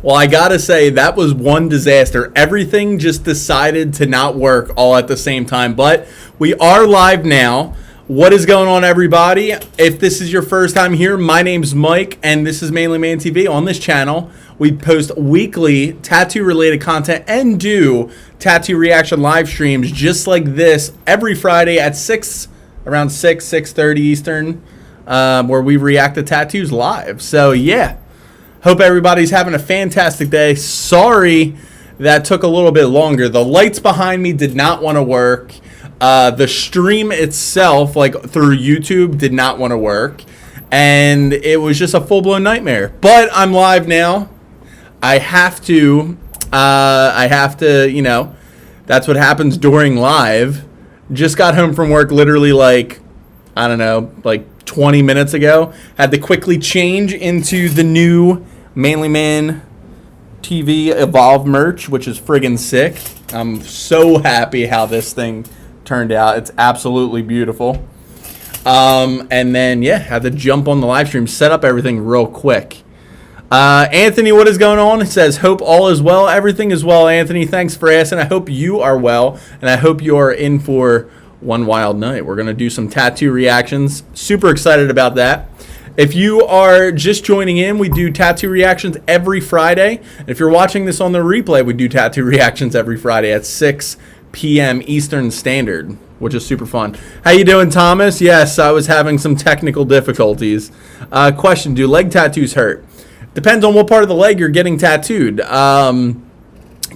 Well, I gotta say, that was one disaster. Everything just decided to not work all at the same time. But we are live now. What is going on, everybody? If this is your first time here, my name's Mike, and this is Mainly Man TV. On this channel, we post weekly tattoo-related content and do tattoo reaction live streams just like this every Friday at around 6:30 Eastern, where we react to tattoos live. So, yeah. Hope everybody's having a fantastic day. Sorry that took a little bit longer. The lights behind me did not want to work. The stream itself, like through YouTube, did not want to work. And it was just a full-blown nightmare. But I'm live now. I have to, you know, that's what happens during live. Just got home from work literally like, I don't know, like 20 minutes ago. Had to quickly change into the new Mainly Man TV Evolve merch, which is friggin' sick. I'm so happy how this thing turned out. It's absolutely beautiful. And then, yeah, had to jump on the live stream, set up everything real quick. Anthony, what is going on? It says, hope all is well. Everything is well, Anthony. Thanks for asking. I hope you are well, and I hope you are in for one wild night. We're going to do some tattoo reactions. Super excited about that. If you are just joining in, we do tattoo reactions every Friday. If you're watching this on the replay, we do tattoo reactions every Friday at 6 p.m. Eastern Standard, which is super fun. How you doing, Thomas? Yes, I was having some technical difficulties. Question, do leg tattoos hurt? Depends on what part of the leg you're getting tattooed.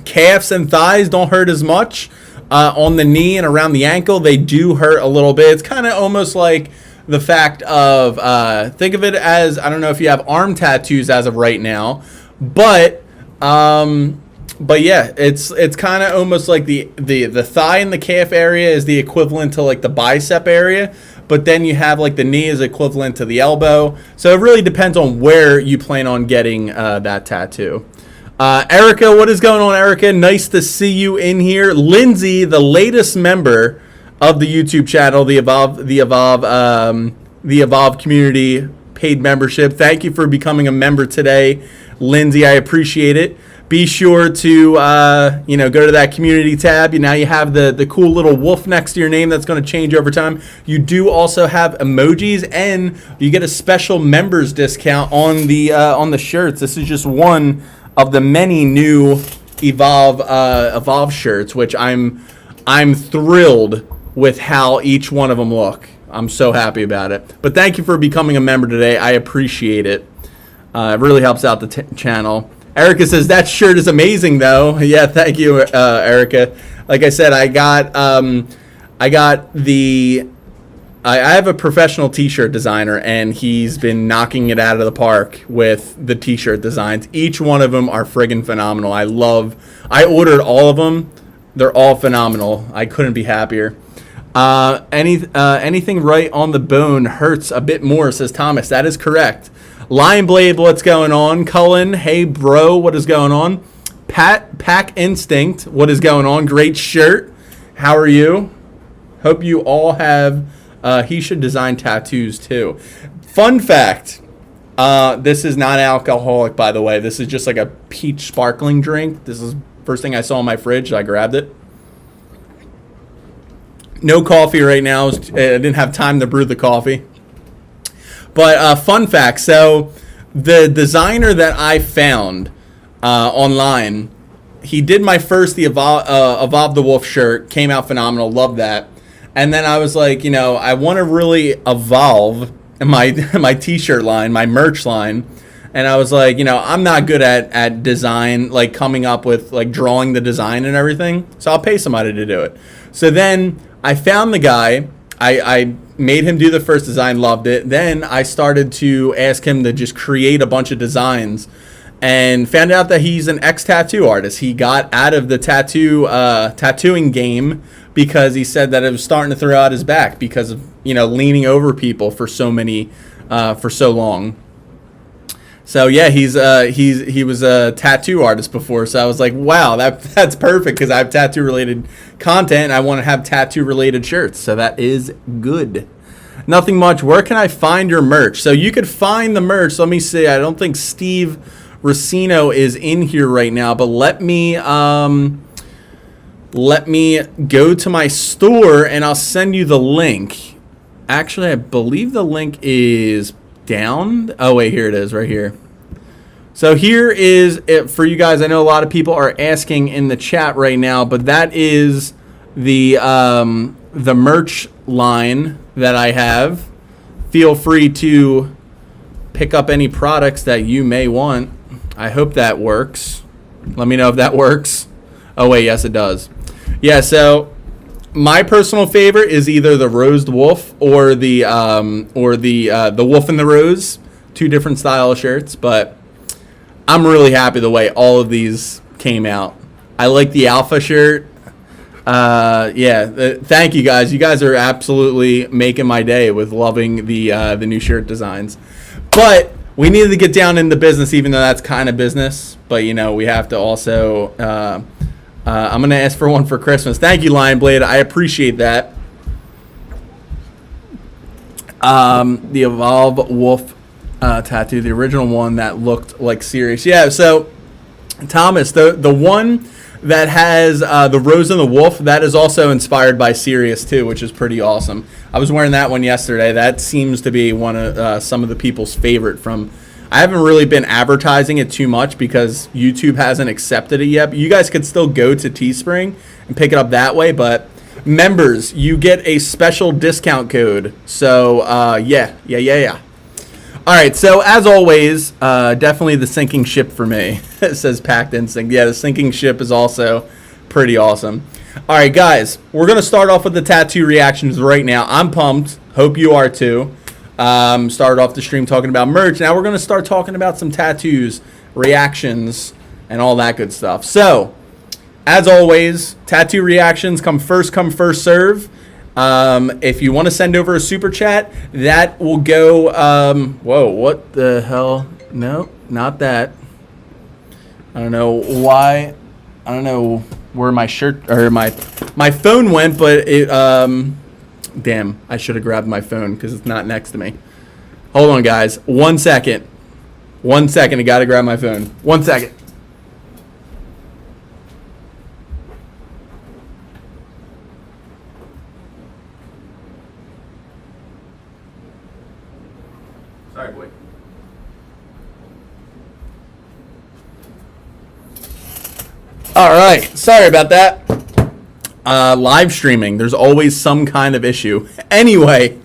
Calves and thighs don't hurt as much. On the knee and around the ankle, they do hurt a little bit. It's kind of almost like the fact of, think of it as, I don't know if you have arm tattoos as of right now, but yeah, it's kind of almost like the thigh and the calf area is the equivalent to like the bicep area, but then you have like the knee is equivalent to the elbow. So it really depends on where you plan on getting that tattoo. Erica, what is going on, Erica? Nice to see you in here. Lindsay, the latest member of the YouTube channel, the Evolve community paid membership. Thank you for becoming a member today, Lindsay. I appreciate it. Be sure to go to that community tab. Now you have the cool little wolf next to your name that's going to change over time. You do also have emojis, and you get a special members discount on the shirts. This is just one of the many new Evolve shirts, which I'm thrilled with how each one of them look. I'm so happy about it. But thank you for becoming a member today. I appreciate it. It really helps out the channel. Erica says, that shirt is amazing, though. Yeah, thank you, Erica. Like I said, I have a professional t-shirt designer, and he's been knocking it out of the park with the t-shirt designs. Each one of them are friggin' phenomenal. I ordered all of them. They're all phenomenal. I couldn't be happier. Anything right on the bone hurts a bit more, says Thomas. That is correct. Lion Blade, what's going on? Cullen, hey bro, what is going on? Pack Instinct, what is going on? Great shirt. How are you? Hope you all have. He should design tattoos too. Fun fact. This is not alcoholic, by the way. This is just like a peach sparkling drink. This is first thing I saw in my fridge. I grabbed it. No coffee right now. I didn't have time to brew the coffee. But fun fact, so the designer that I found online, he did my first the Evolve the Wolf shirt, came out phenomenal, loved that. And then I was like, I want to really evolve my t-shirt line, my merch line. And I was like, I'm not good at design, like coming up with like drawing the design and everything. So I'll pay somebody to do it. So then I found the guy. I made him do the first design, loved it. Then I started to ask him to just create a bunch of designs and found out that he's an ex-tattoo artist. He got out of the tattooing game because he said that it was starting to throw out his back because of, leaning over people for so long. So yeah, he was a tattoo artist before. So I was like, wow, that's perfect because I have tattoo related content and I want to have tattoo related shirts. So that is good. Nothing much. Where can I find your merch? So you could find the merch. Let me see. I don't think Steve Racino is in here right now, but let me go to my store and I'll send you the link. Actually, I believe the link is down. Oh wait, here it is, right here. So here is it for you guys. I know a lot of people are asking in the chat right now, but that is the merch line that I have. Feel free to pick up any products that you may want. I hope that works. Let me know if that works. Oh wait, yes it does. Yeah, so my personal favorite is either the Rosed Wolf or the Wolf and the Rose. Two different style shirts, but I'm really happy the way all of these came out. I like the Alpha shirt. Thank you guys. You guys are absolutely making my day with loving the new shirt designs. But we needed to get down into business, even though that's kind of business. But, you know, we have to also... I'm going to ask for one for Christmas. Thank you, Lion Blade. I appreciate that. The Evolve Wolf tattoo, the original one that looked like Sirius. Yeah, so, Thomas, the one that has the Rose and the Wolf, that is also inspired by Sirius, too, which is pretty awesome. I was wearing that one yesterday. That seems to be one of some of the people's favorite from... I haven't really been advertising it too much because YouTube hasn't accepted it yet. But you guys could still go to Teespring and pick it up that way. But members, you get a special discount code. So, yeah. All right, so as always, definitely the sinking ship for me. It says Packed Instinct. Yeah, the sinking ship is also pretty awesome. All right, guys, we're going to start off with the tattoo reactions right now. I'm pumped. Hope you are too. Started off the stream talking about merch. Now we're going to start talking about some tattoos, reactions, and all that good stuff. So, as always, tattoo reactions come first serve. If you want to send over a super chat, that will go, whoa, what the hell? No, not that. I don't know why. I don't know where my shirt or my phone went, but it, damn, I should have grabbed my phone because it's not next to me. Hold on, guys. 1 second. 1 second. I got to grab my phone. 1 second. Sorry, boy. All right. Sorry about that. Live streaming, there's always some kind of issue. Anyway,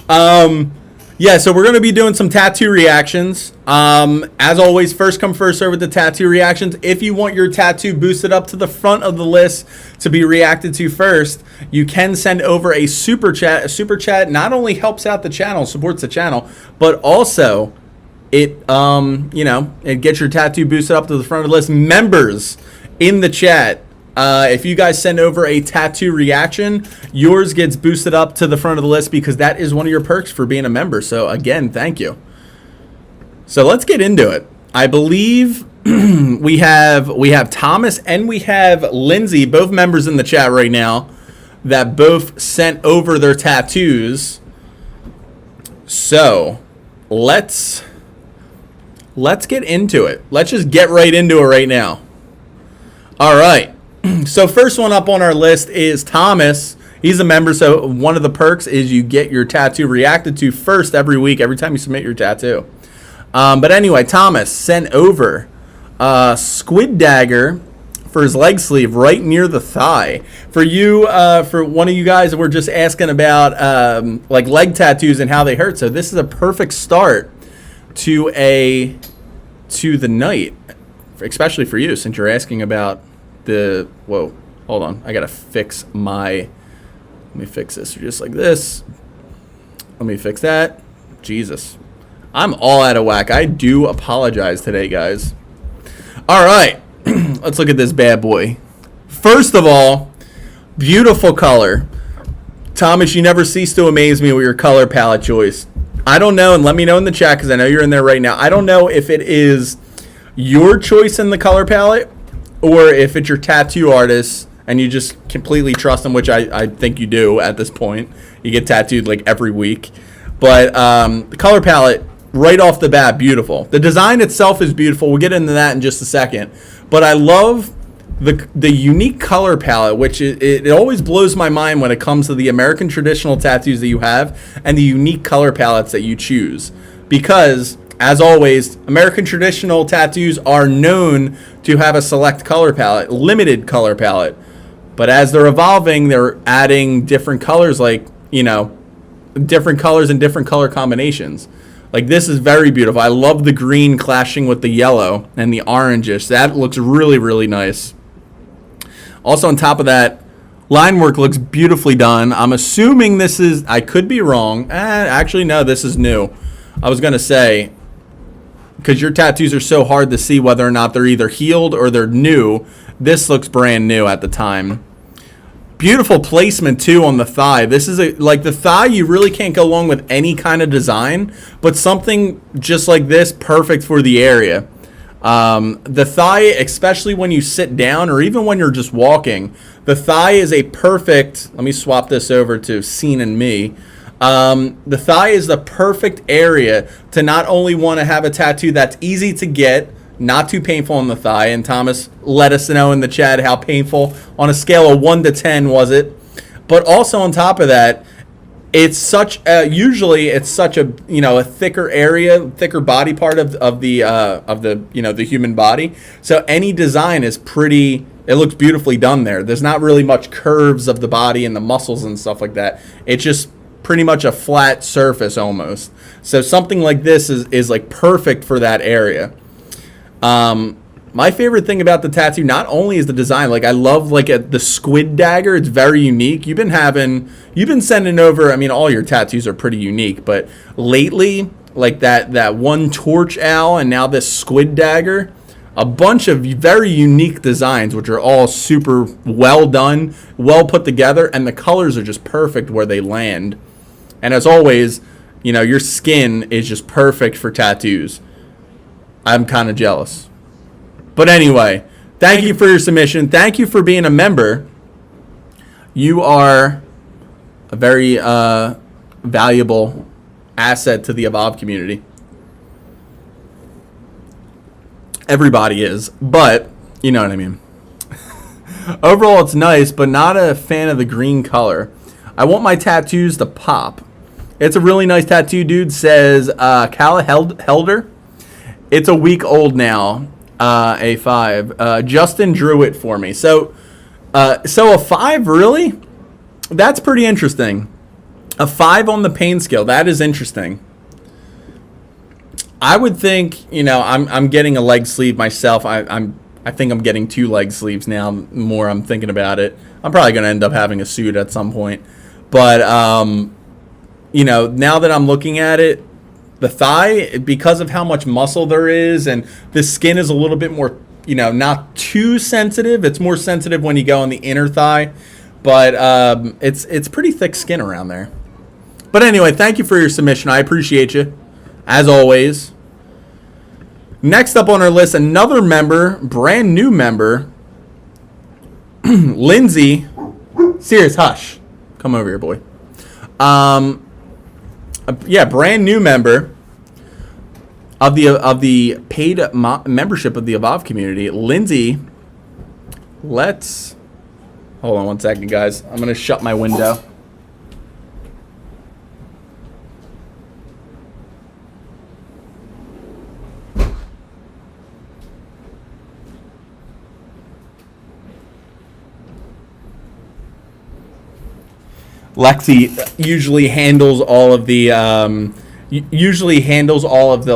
yeah, so we're going to be doing some tattoo reactions. As always, first come, first serve with the tattoo reactions. If you want your tattoo boosted up to the front of the list to be reacted to first, you can send over a super chat. A super chat not only helps out the channel, supports the channel, but also it, it gets your tattoo boosted up to the front of the list. Members in the chat, if you guys send over a tattoo reaction, yours gets boosted up to the front of the list because that is one of your perks for being a member. So again, thank you. So let's get into it. I believe we have Thomas and we have Lindsay, both members in the chat right now, that both sent over their tattoos. So let's get into it. Let's just get right into it right now. All right. So first one up on our list is Thomas. He's a member, so one of the perks is you get your tattoo reacted to first every week, every time you submit your tattoo. But anyway, Thomas sent over squid dagger for his leg sleeve right near the thigh. For you, for one of you guys that were just asking about like leg tattoos and how they hurt, so this is a perfect start to the night, especially for you since you're asking about whoa, hold on. I got to fix let me fix this just like this. Let me fix that. Jesus. I'm all out of whack. I do apologize today, guys. All right. Let's look at this bad boy. First of all, beautiful color. Thomas, you never cease to amaze me with your color palette choice. I don't know, and let me know in the chat because I know you're in there right now. I don't know if it is your choice in the color palette or if it's your tattoo artist and you just completely trust them, which I think you do at this point. You get tattooed like every week. But the color palette right off the bat, beautiful. The design itself is beautiful. We'll get into that in just a second. But I love the unique color palette, which it always blows my mind when it comes to the American traditional tattoos that you have and the unique color palettes that you choose. Because, as always, American traditional tattoos are known to have a select color palette, limited color palette. But as they're evolving, they're adding different colors, like, you know, different colors and different color combinations. Like, this is very beautiful. I love the green clashing with the yellow and the orangish. That looks really, really nice. Also, on top of that, line work looks beautifully done. I'm assuming this is, I could be wrong. Actually, no, this is new. I was going to say, because your tattoos are so hard to see whether or not they're either healed or they're new, this looks brand new at the time. Beautiful placement, too, on the thigh. This is, like, the thigh, you really can't go along with any kind of design, but something just like this, perfect for the area. The thigh, especially when you sit down or even when you're just walking, the thigh is a perfect, let me swap this over to Scene and Me. The thigh is the perfect area to not only want to have a tattoo that's easy to get, not too painful on the thigh, and Thomas let us know in the chat how painful on a scale of 1 to 10 was it, but also on top of that, it's such a, usually it's such a, you know, a thicker area, thicker body part of the you know, the human body. So any design is pretty, it looks beautifully done there. There's not really much curves of the body and the muscles and stuff like that. It's just pretty much a flat surface almost. So something like this is like perfect for that area. My favorite thing about the tattoo not only is the design, like I love like the squid dagger. It's very unique. You've been sending over, I mean, all your tattoos are pretty unique, but lately, like that one torch owl and now this squid dagger, a bunch of very unique designs, which are all super well done, well put together, and the colors are just perfect where they land. And as always, you know, your skin is just perfect for tattoos. I'm kind of jealous. But anyway, thank you for your submission. Thank you for being a member. You are a very valuable asset to the Evolve community. Everybody is, but you know what I mean. Overall, it's nice, but not a fan of the green color. I want my tattoos to pop. It's a really nice tattoo, dude, says Kala Helder. It's a week old now. A5. Justin drew it for me. So a 5, really? That's pretty interesting. A 5 on the pain scale. That is interesting. I would think, you know, I'm getting a leg sleeve myself. I think I'm getting 2 leg sleeves now. More I'm thinking about it. I'm probably going to end up having a suit at some point. But you know, now that I'm looking at it, the thigh, because of how much muscle there is, and the skin is a little bit more, you know, not too sensitive. It's more sensitive when you go on the inner thigh, but it's pretty thick skin around there. But anyway, thank you for your submission. I appreciate you, as always. Next up on our list, another member, brand new member, Lindsay. Serious, hush. Come over here, boy. Yeah, brand new member of the paid membership of the Evolve community, Lindsay. Let's hold on one second, guys. I'm gonna shut my window. Lexi usually handles all of the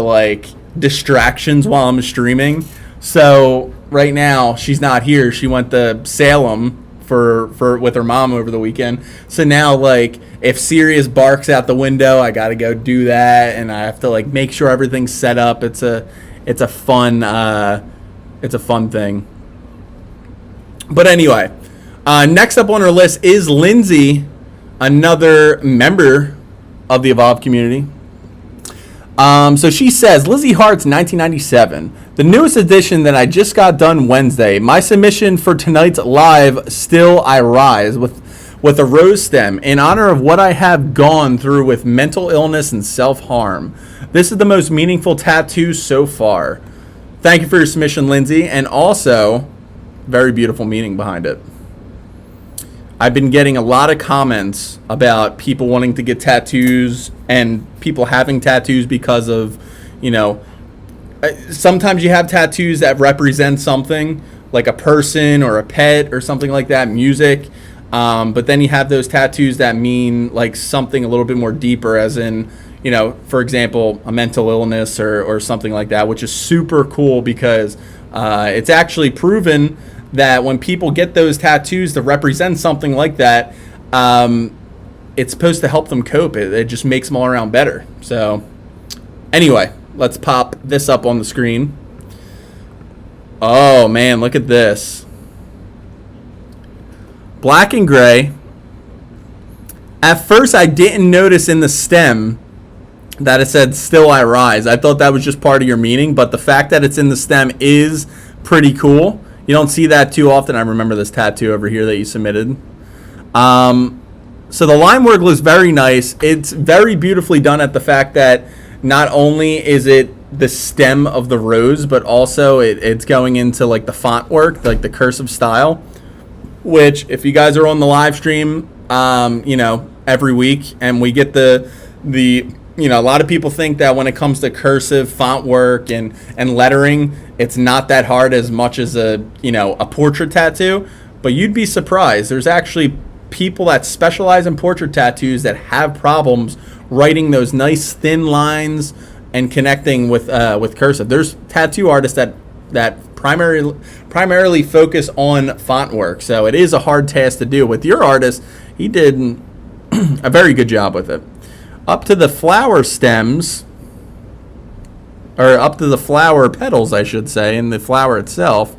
like distractions while I'm streaming. So right now she's not here. She went to Salem for with her mom over the weekend. So now, like, if Sirius barks out the window, I got to go do that, and I have to like make sure everything's set up. It's a fun thing. But anyway, next up on our list is Lindsay, another member of the Evolve community. So she says, Lizzie Hart's 1997, the newest edition that I just got done Wednesday. My submission for tonight's live, Still I Rise, with a rose stem in honor of what I have gone through with mental illness and self-harm. This is the most meaningful tattoo so far. Thank you for your submission, Lindsay, and also very beautiful meaning behind it. I've been getting a lot of comments about people wanting to get tattoos and people having tattoos because of, sometimes you have tattoos that represent something like a person or a pet or something like that, music. But then you have those tattoos that mean like something a little bit more deeper, as in, for example, a mental illness or something like that, which is super cool because it's actually proven that when people get those tattoos to represent something like that, it's supposed to help them cope. It just makes them all around better. So anyway, let's pop this up on the screen. Oh man, look at this. Black and gray. At first I didn't notice in the stem that it said "Still I Rise." I thought that was just part of your meaning, but the fact that it's in the stem is pretty cool. You don't see that too often. I remember this tattoo over here that you submitted. So the line work looks very nice. It's very beautifully done at the fact that not only is it the stem of the rose, but also it's going into like the font work, like the cursive style, which if you guys are on the live stream, every week, and we get the a lot of people think that when it comes to cursive font work and lettering, it's not that hard as much as a portrait tattoo, but you'd be surprised. There's actually people that specialize in portrait tattoos that have problems writing those nice thin lines and connecting with cursive. There's tattoo artists that primarily focus on font work, so it is a hard task to do. With your artist, he did a very good job with it. Up to the flower stems, or up to the flower petals, I should say, and the flower itself,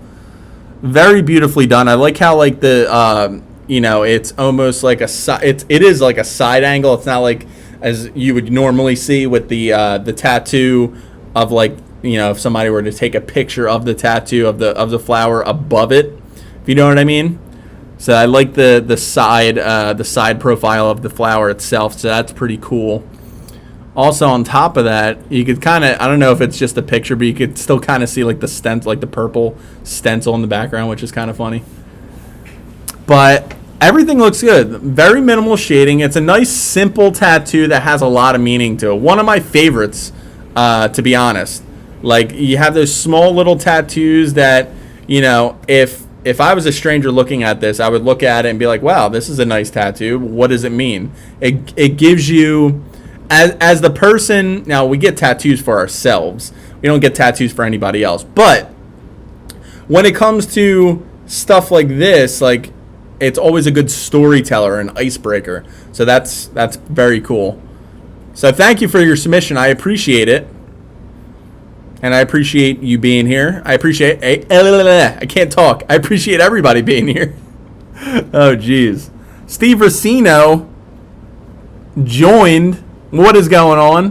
very beautifully done. I like how like the it's almost like it is like a side angle. It's not like as you would normally see with the tattoo of like if somebody were to take a picture of the tattoo of the flower above it, if you know what I mean. So I like the side profile of the flower itself. So that's pretty cool. Also on top of that, you could kind of, I don't know if it's just a picture, but you could still kind of see like the stencil, like the purple stencil in the background, which is kind of funny. But everything looks good. Very minimal shading. It's a nice, simple tattoo that has a lot of meaning to it. One of my favorites, to be honest. Like, you have those small little tattoos that, if I was a stranger looking at this, I would look at it and be like, wow, this is a nice tattoo. What does it mean? It gives you, as the person, now we get tattoos for ourselves. We don't get tattoos for anybody else. But when it comes to stuff like this, like, it's always a good storyteller, an icebreaker. So that's very cool. So thank you for your submission. I appreciate it. And I appreciate you being here. I can't talk. I appreciate everybody being here. Oh, geez. Steve Racino joined. What is going on?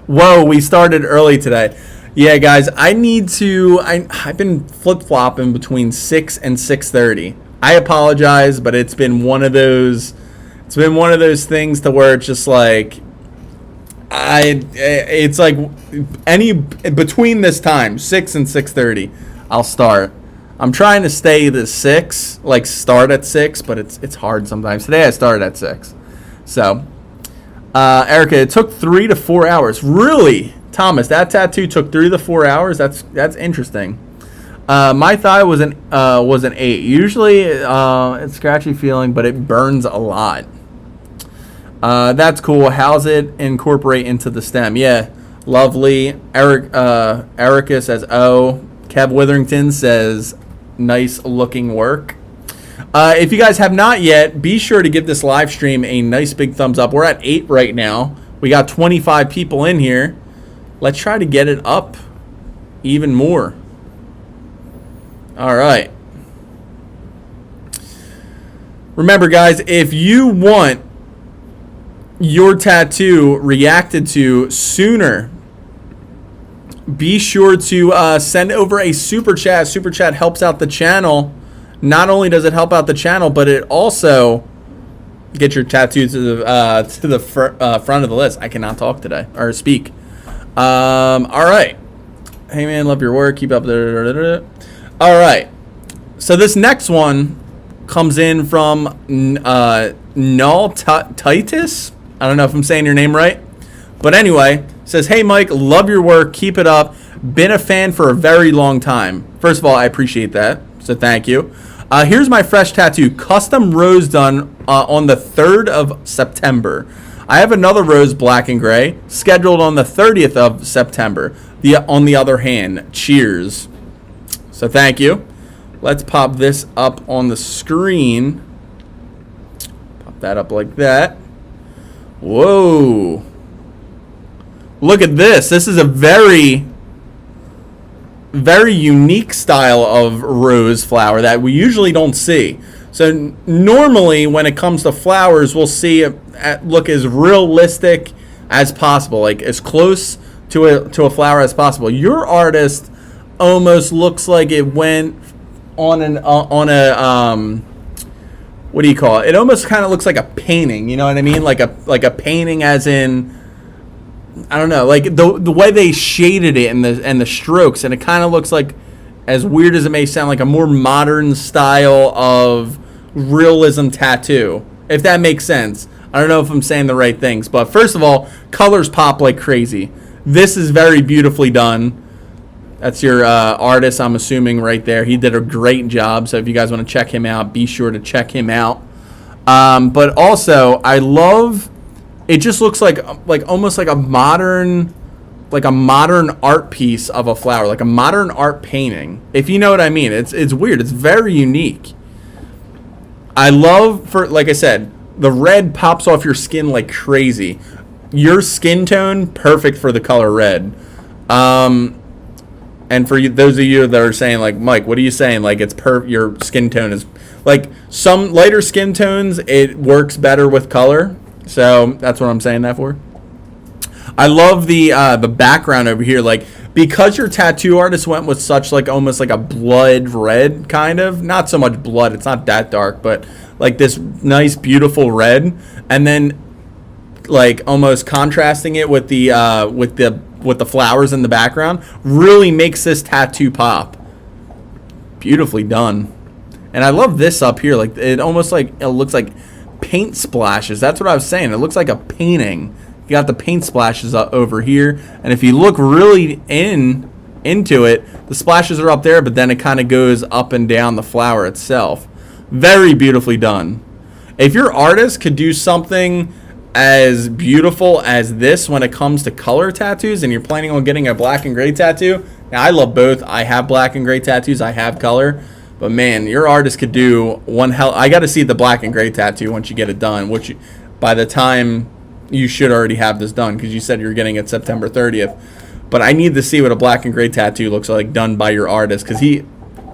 Whoa, we started early today. Yeah, guys, I've been flip-flopping between 6 and 6:30. I apologize, but it's been one of those things to where it's just like, it's like any between this time, 6 and 6:30, I'll start. I'm trying to stay the 6, like start at 6, but it's hard sometimes. Today I started at 6. So, Erica, it took 3 to 4 hours. Really, Thomas? That tattoo took 3 to 4 hours. That's interesting. My thigh was an 8. Usually, it's scratchy feeling, but it burns a lot. That's cool. How's it incorporate into the stem? Yeah, lovely. Erica says, oh. Kev Witherington says, nice looking work. If you guys have not yet, be sure to give this live stream a nice big thumbs up. We're at 8 right now. We got 25 people in here. Let's try to get it up even more. All right. Remember, guys, if you want your tattoo reacted to sooner, be sure to send over a super chat. Super chat helps out the channel. Not only does it help out the channel, but it also gets your tattoo to the front of the list. I cannot talk today or speak. All right. Hey man, love your work. Keep up. All right. So this next one comes in from Null Titus. I don't know if I'm saying your name right, but anyway, says, "Hey Mike, love your work. Keep it up. Been a fan for a very long time." First of all, I appreciate that, so thank you. Here's my fresh tattoo, custom rose done on the 3rd of September. I have another rose, black and gray, scheduled on the 30th of September. On the other hand, cheers. So thank you. Let's pop this up on the screen. Pop that up like that. Whoa. Look at this. This is a very, very unique style of rose flower that we usually don't see. So normally when it comes to flowers, we'll see it look as realistic as possible, like as close to a flower as possible. Your artist almost looks like it went on a what do you call it? It almost kind of looks like a painting, you know what I mean? Like a painting, as in, I don't know, like the way they shaded it and the strokes, and it kind of looks like, as weird as it may sound, like a more modern style of realism tattoo, if that makes sense. I don't know if I'm saying the right things, but first of all, colors pop like crazy. This is very beautifully done. That's your artist, I'm assuming, right there. He did a great job, so if you guys want to check him out, be sure to check him out. But also, I love, it just looks like almost like a modern art piece of a flower, like a modern art painting, if you know what I mean. It's weird. It's very unique. I love, like I said, the red pops off your skin like crazy. Your skin tone, perfect for the color red. And for you, those of you that are saying, like, Mike, what are you saying? Like, it's your skin tone is, like, some lighter skin tones, it works better with color. So that's what I'm saying that for. I love the background over here, like, because your tattoo artist went with such, like, almost like a blood red kind of, not so much blood, it's not that dark, but like this nice beautiful red, and then like almost contrasting it with the flowers in the background, really makes this tattoo pop. Beautifully done. And I love this up here, like it almost like it looks like paint splashes. That's what I was saying. It looks like a painting. You got the paint splashes up over here, and if you look really into it, the splashes are up there, but then it kind of goes up and down the flower itself. Very beautifully done. If your artist could do something as beautiful as this when it comes to color tattoos, and you're planning on getting a black and gray tattoo, now I love both. I have black and gray tattoos, I have color, but man, your artist could do one hell. I got to see the black and gray tattoo once you get it done, which by the time you should already have this done, because you said you're getting it September 30th. But I need to see what a black and gray tattoo looks like done by your artist, because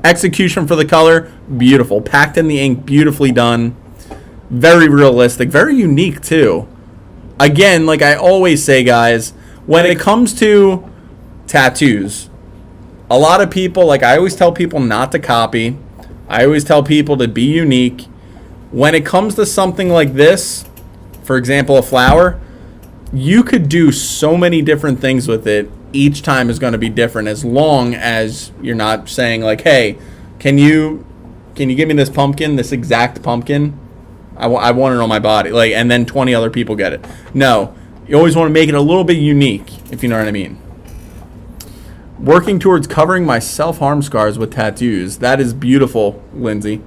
execution for the color, beautiful. Packed in the ink, beautifully done. Very realistic, very unique too. Again, like I always say, guys, when it comes to tattoos, a lot of people, like I always tell people not to copy. I always tell people to be unique. When it comes to something like this, for example, a flower, you could do so many different things with it. Each time is going to be different, as long as you're not saying like, hey, can you give me this pumpkin, this exact pumpkin? I want it on my body, like, and then 20 other people get it. No, you always want to make it a little bit unique, if you know what I mean. Working towards covering my self-harm scars with tattoos. That is beautiful, Lindsay.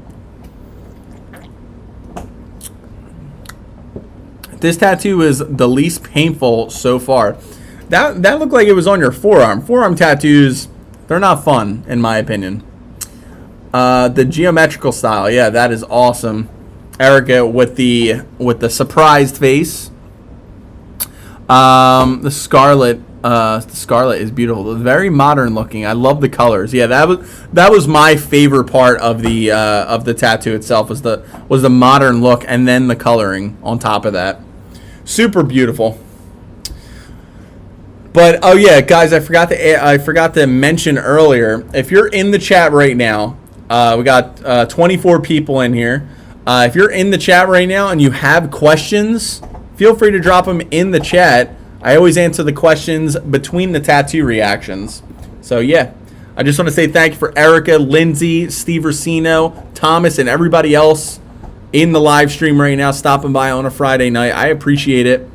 This tattoo is the least painful so far. That looked like it was on your forearm. Forearm tattoos, they're not fun, in my opinion. The geometrical style, yeah, that is awesome. Erica with the surprised face. The scarlet is beautiful. Very modern looking. I love the colors. Yeah, that was my favorite part of the tattoo itself, was the modern look, and then the coloring on top of that. Super beautiful. But oh yeah, guys, I forgot to mention earlier. If you're in the chat right now, we got 24 people in here. If you're in the chat right now and you have questions, feel free to drop them in the chat. I always answer the questions between the tattoo reactions. So, yeah. I just want to say thank you for Erica, Lindsay, Steve Racino, Thomas, and everybody else in the live stream right now stopping by on a Friday night. I appreciate it.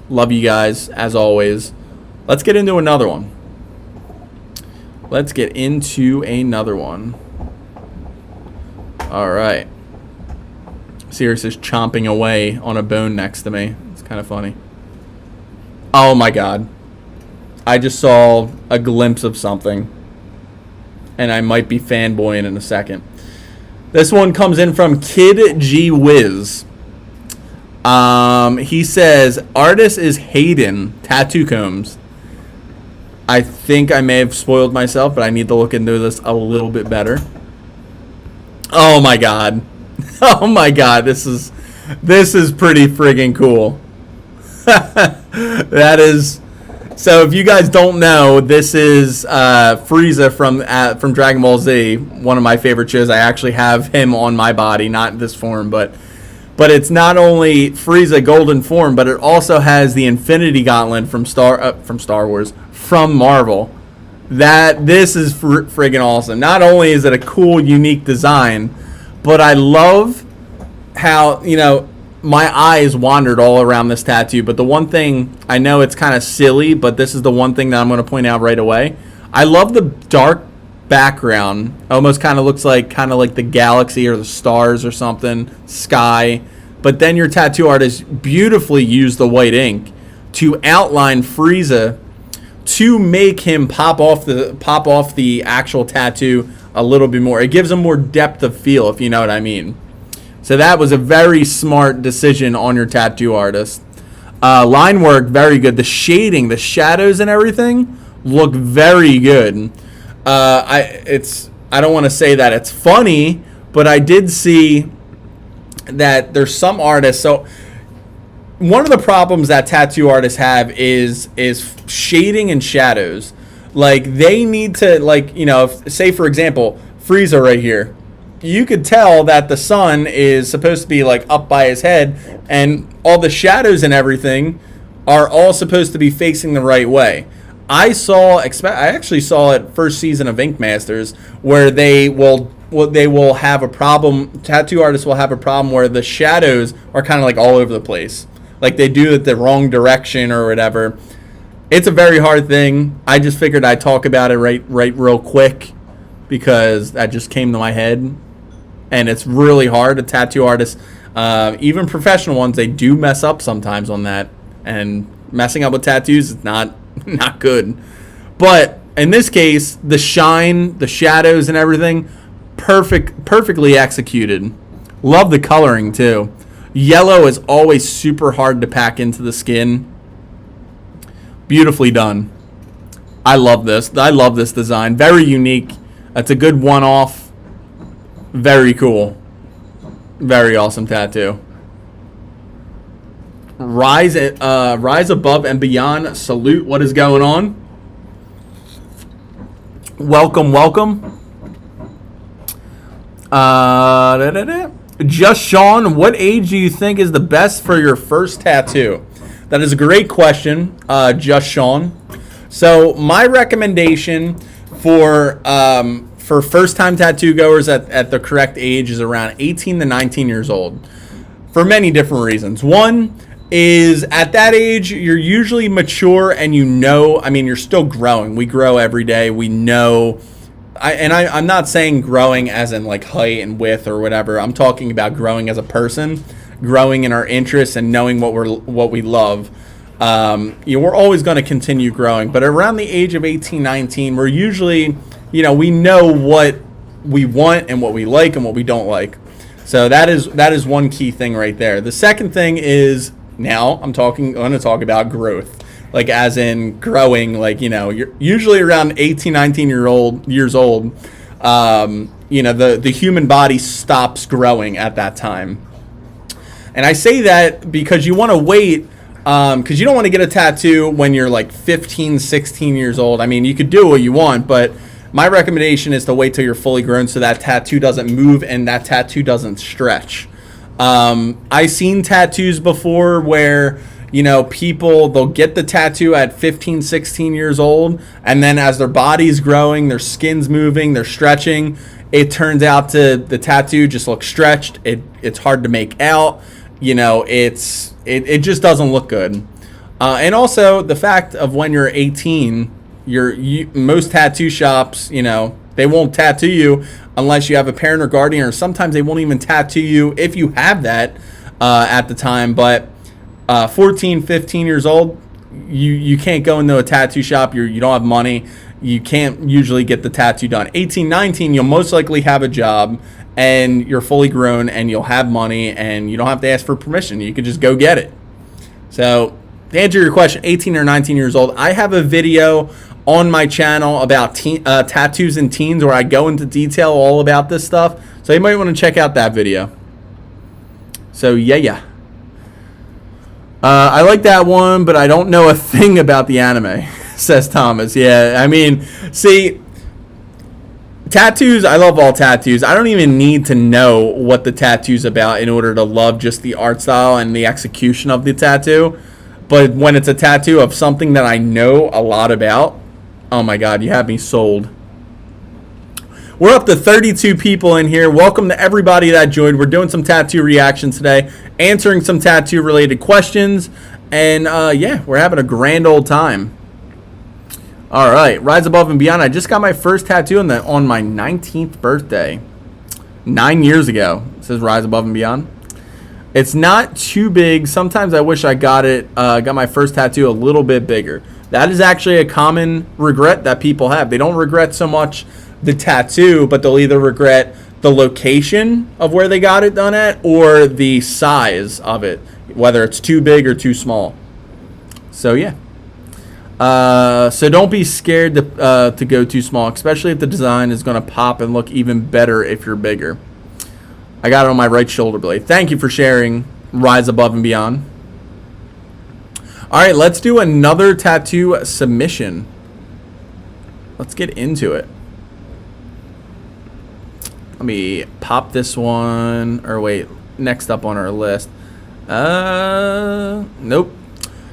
Love you guys, as always. Let's get into another one. All right. Sirius is chomping away on a bone next to me. It's kind of funny. Oh, my God. I just saw a glimpse of something. And I might be fanboying in a second. This one comes in from Kid G Wiz. He says, artist is Hayden Tattoo Combs. I think I may have spoiled myself, but I need to look into this a little bit better. Oh my God. Oh my God. This is pretty friggin' cool. That is. So if you guys don't know, this is Frieza from Dragon Ball Z, one of my favorite shows. I actually have him on my body, not in this form, but it's not only Frieza golden form, but it also has the Infinity Gauntlet from Star Wars, from Marvel. This is friggin' awesome. Not only is it a cool, unique design, but I love how, my eyes wandered all around this tattoo, but the one thing, I know it's kind of silly, but this is the one thing that I'm going to point out right away. I love the dark background. Almost kind of looks like the galaxy or the stars or something, sky. But then your tattoo artist beautifully used the white ink to outline Frieza to make him pop off the actual tattoo a little bit more. It gives him more depth of feel, if you know what I mean. So that was a very smart decision on your tattoo artist. Line work, very good. The shading, the shadows and everything look very good. I don't want to say that it's funny, but I did see that there's some artists. So one of the problems that tattoo artists have is shading and shadows. Like they need to, say for example, Frieza right here. You could tell that the sun is supposed to be up by his head, and all the shadows and everything are all supposed to be facing the right way. I actually saw it first season of Ink Masters where they will have a problem. Tattoo artists will have a problem where the shadows are kind of all over the place, like they do it the wrong direction or whatever. It's a very hard thing. I just figured I'd talk about it right real quick because that just came to my head. And it's really hard. A tattoo artist, even professional ones, they do mess up sometimes on that. And messing up with tattoos is not good. But in this case, the shine, the shadows and everything, perfectly executed. Love the coloring too. Yellow is always super hard to pack into the skin. Beautifully done. I love this. I love this design. Very unique. It's a good one-off. Very cool. Very awesome tattoo. Rise above and beyond. Salute. What is going on? Welcome. Just Sean, what age do you think is the best for your first tattoo? That is a great question, Just Sean. So my recommendation for first-time tattoo goers at the correct age is around 18 to 19 years old for many different reasons. One is at that age, you're usually mature and you're still growing. We grow every day. We know. I'm not saying growing as in height and width or whatever. I'm talking about growing as a person, growing in our interests and knowing what we love. We're always going to continue growing. But around the age of 18, 19, we're usually... we know what we want and what we like and what we don't like. So that is one key thing right there. The second thing is now I'm going to talk about growth, as in growing. You're usually around 18, 19 years old. The human body stops growing at that time. And I say that because you want to wait. Because you don't want to get a tattoo when you're 15, 16 years old. I mean, you could do what you want, but my recommendation is to wait till you're fully grown so that tattoo doesn't move and that tattoo doesn't stretch. I've seen tattoos before where, people, they'll get the tattoo at 15, 16 years old, and then as their body's growing, their skin's moving, they're stretching, it turns out the tattoo just looks stretched. It's hard to make out. It just doesn't look good. And also the fact of when you're 18, most tattoo shops, they won't tattoo you unless you have a parent or guardian, or sometimes they won't even tattoo you if you have that at the time. But 14, 15 years old, you can't go into a tattoo shop. You don't have money. You can't usually get the tattoo done. 18, 19, you'll most likely have a job and you're fully grown and you'll have money and you don't have to ask for permission. You can just go get it. So to answer your question, 18 or 19 years old, I have a video on my channel about tattoos and teens where I go into detail all about this stuff. So you might want to check out that video. So yeah. I like that one, but I don't know a thing about the anime, says Thomas. Yeah, I mean, see, tattoos, I love all tattoos. I don't even need to know what the tattoo's about in order to love just the art style and the execution of the tattoo. But when it's a tattoo of something that I know a lot about, oh my God, you have me sold. We're up to 32 people in here. Welcome to everybody that joined. We're doing some tattoo reactions today, answering some tattoo related questions, and yeah, we're having a grand old time. All right, Rise Above and Beyond. I just got my first tattoo on my 19th birthday, 9 years ago. It says Rise Above and Beyond. It's not too big. Sometimes I wish I got my first tattoo a little bit bigger. That is actually a common regret that people have. They don't regret so much the tattoo, but they'll either regret the location of where they got it done at or the size of it, whether it's too big or too small. So yeah. So don't be scared to go too small, especially if the design is going to pop and look even better if you're bigger. I got it on my right shoulder blade. Thank you for sharing, Rise Above and Beyond. All right, let's do another tattoo submission. Let's get into it. Let me pop this one, or wait, next up on our list. Nope.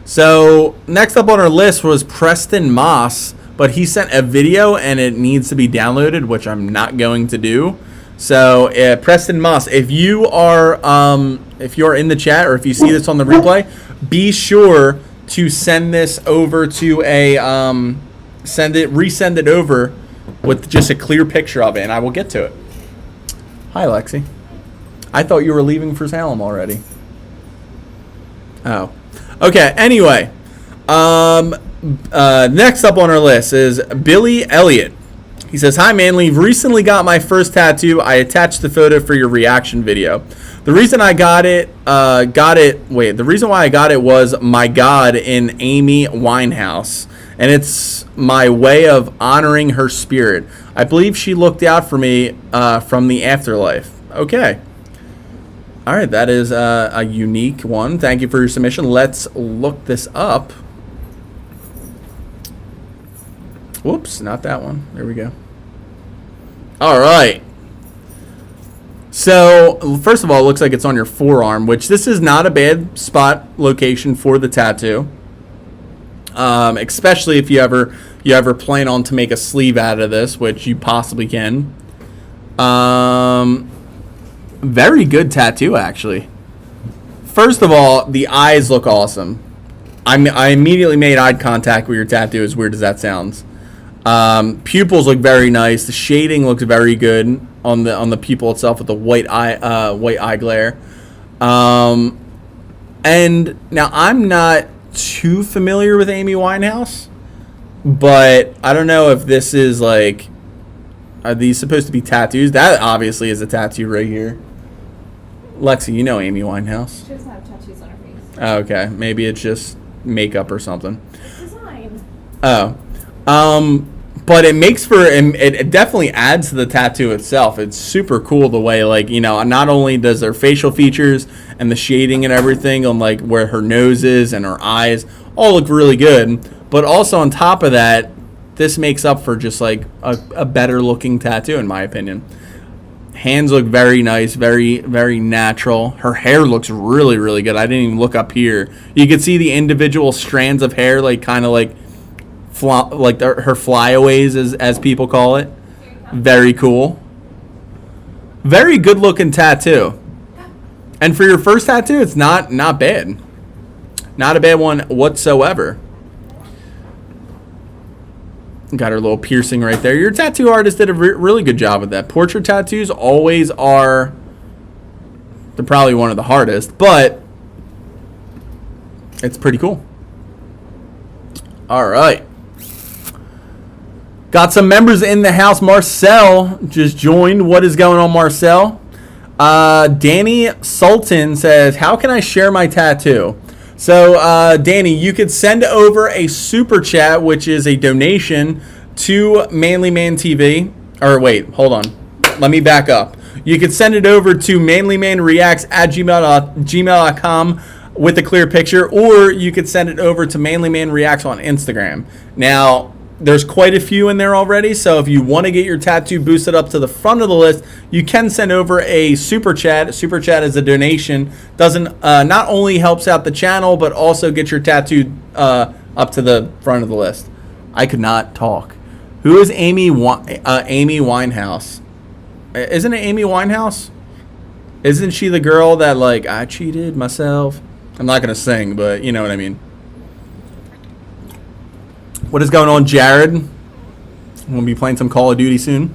So next up on our list was Preston Moss, but he sent a video and it needs to be downloaded, which I'm not going to do. So Preston Moss, if you are in the chat or if you see this on the replay, be sure to send this over to resend it over with just a clear picture of it, and I will get to it. Hi, Lexi. I thought you were leaving for Salem already. Oh. Okay, anyway. Next up on our list is Billy Elliott. He says, "Hi, Manly. Recently got my first tattoo. I attached the photo for your reaction video. The reason I the reason why I got it was My God in Amy Winehouse. And it's my way of honoring her spirit. I believe she looked out for me from the afterlife." Okay. All right, that is a unique one. Thank you for your submission. Let's look this up. Whoops, not that one. There we go. All right. So, first of all, it looks like it's on your forearm, which this is not a bad spot location for the tattoo. Especially if you ever plan on to make a sleeve out of this, which you possibly can. Very good tattoo, actually. First of all, the eyes look awesome. I immediately made eye contact with your tattoo, as weird as that sounds. Pupils look very nice. The shading looks very good on the pupil itself with the white eye glare. And now I'm not too familiar with Amy Winehouse, but I don't know if this is like, are these supposed to be tattoos? That obviously is a tattoo right here. Lexi, you know Amy Winehouse. She doesn't have tattoos on her face. Oh, okay, maybe it's just makeup or something. It's design. Oh, but it makes for it definitely adds to the tattoo itself. It's super cool the way, like, not only does their facial features and the shading and everything on like where her nose is and her eyes all look really good, but also on top of that, this makes up for just like a better looking tattoo in my opinion. Hands look very nice, very, very natural. Her hair looks really, really good. I didn't even look up here. You can see the individual strands of hair, like kind of like her flyaways, as people call it. Very cool. Very good looking tattoo. And for your first tattoo, it's not bad. Not a bad one whatsoever. Got her little piercing right there. Your tattoo artist did a really good job with that. Portrait tattoos always are, they're probably one of the hardest, but it's pretty cool. All right. Got some members in the house. Marcel just joined. What is going on, Marcel? Danny Sultan says, how can I share my tattoo? So, Danny, you could send over a super chat, which is a donation to Manly Man TV. Or wait, hold on. Let me back up. You could send it over to manlymanreacts@gmail.com with a clear picture, or you could send it over to manlymanreacts on Instagram. Now, there's quite a few in there already, so if you want to get your tattoo boosted up to the front of the list, you can send over a super chat. Super chat is a donation. Doesn't not only helps out the channel, but also gets your tattoo up to the front of the list. I could not talk. Who is Amy Winehouse? Isn't it Amy Winehouse? Isn't she the girl that, like, I cheated myself? I'm not gonna sing, but you know what I mean. What is going on, Jared? We'll be playing some Call of Duty soon.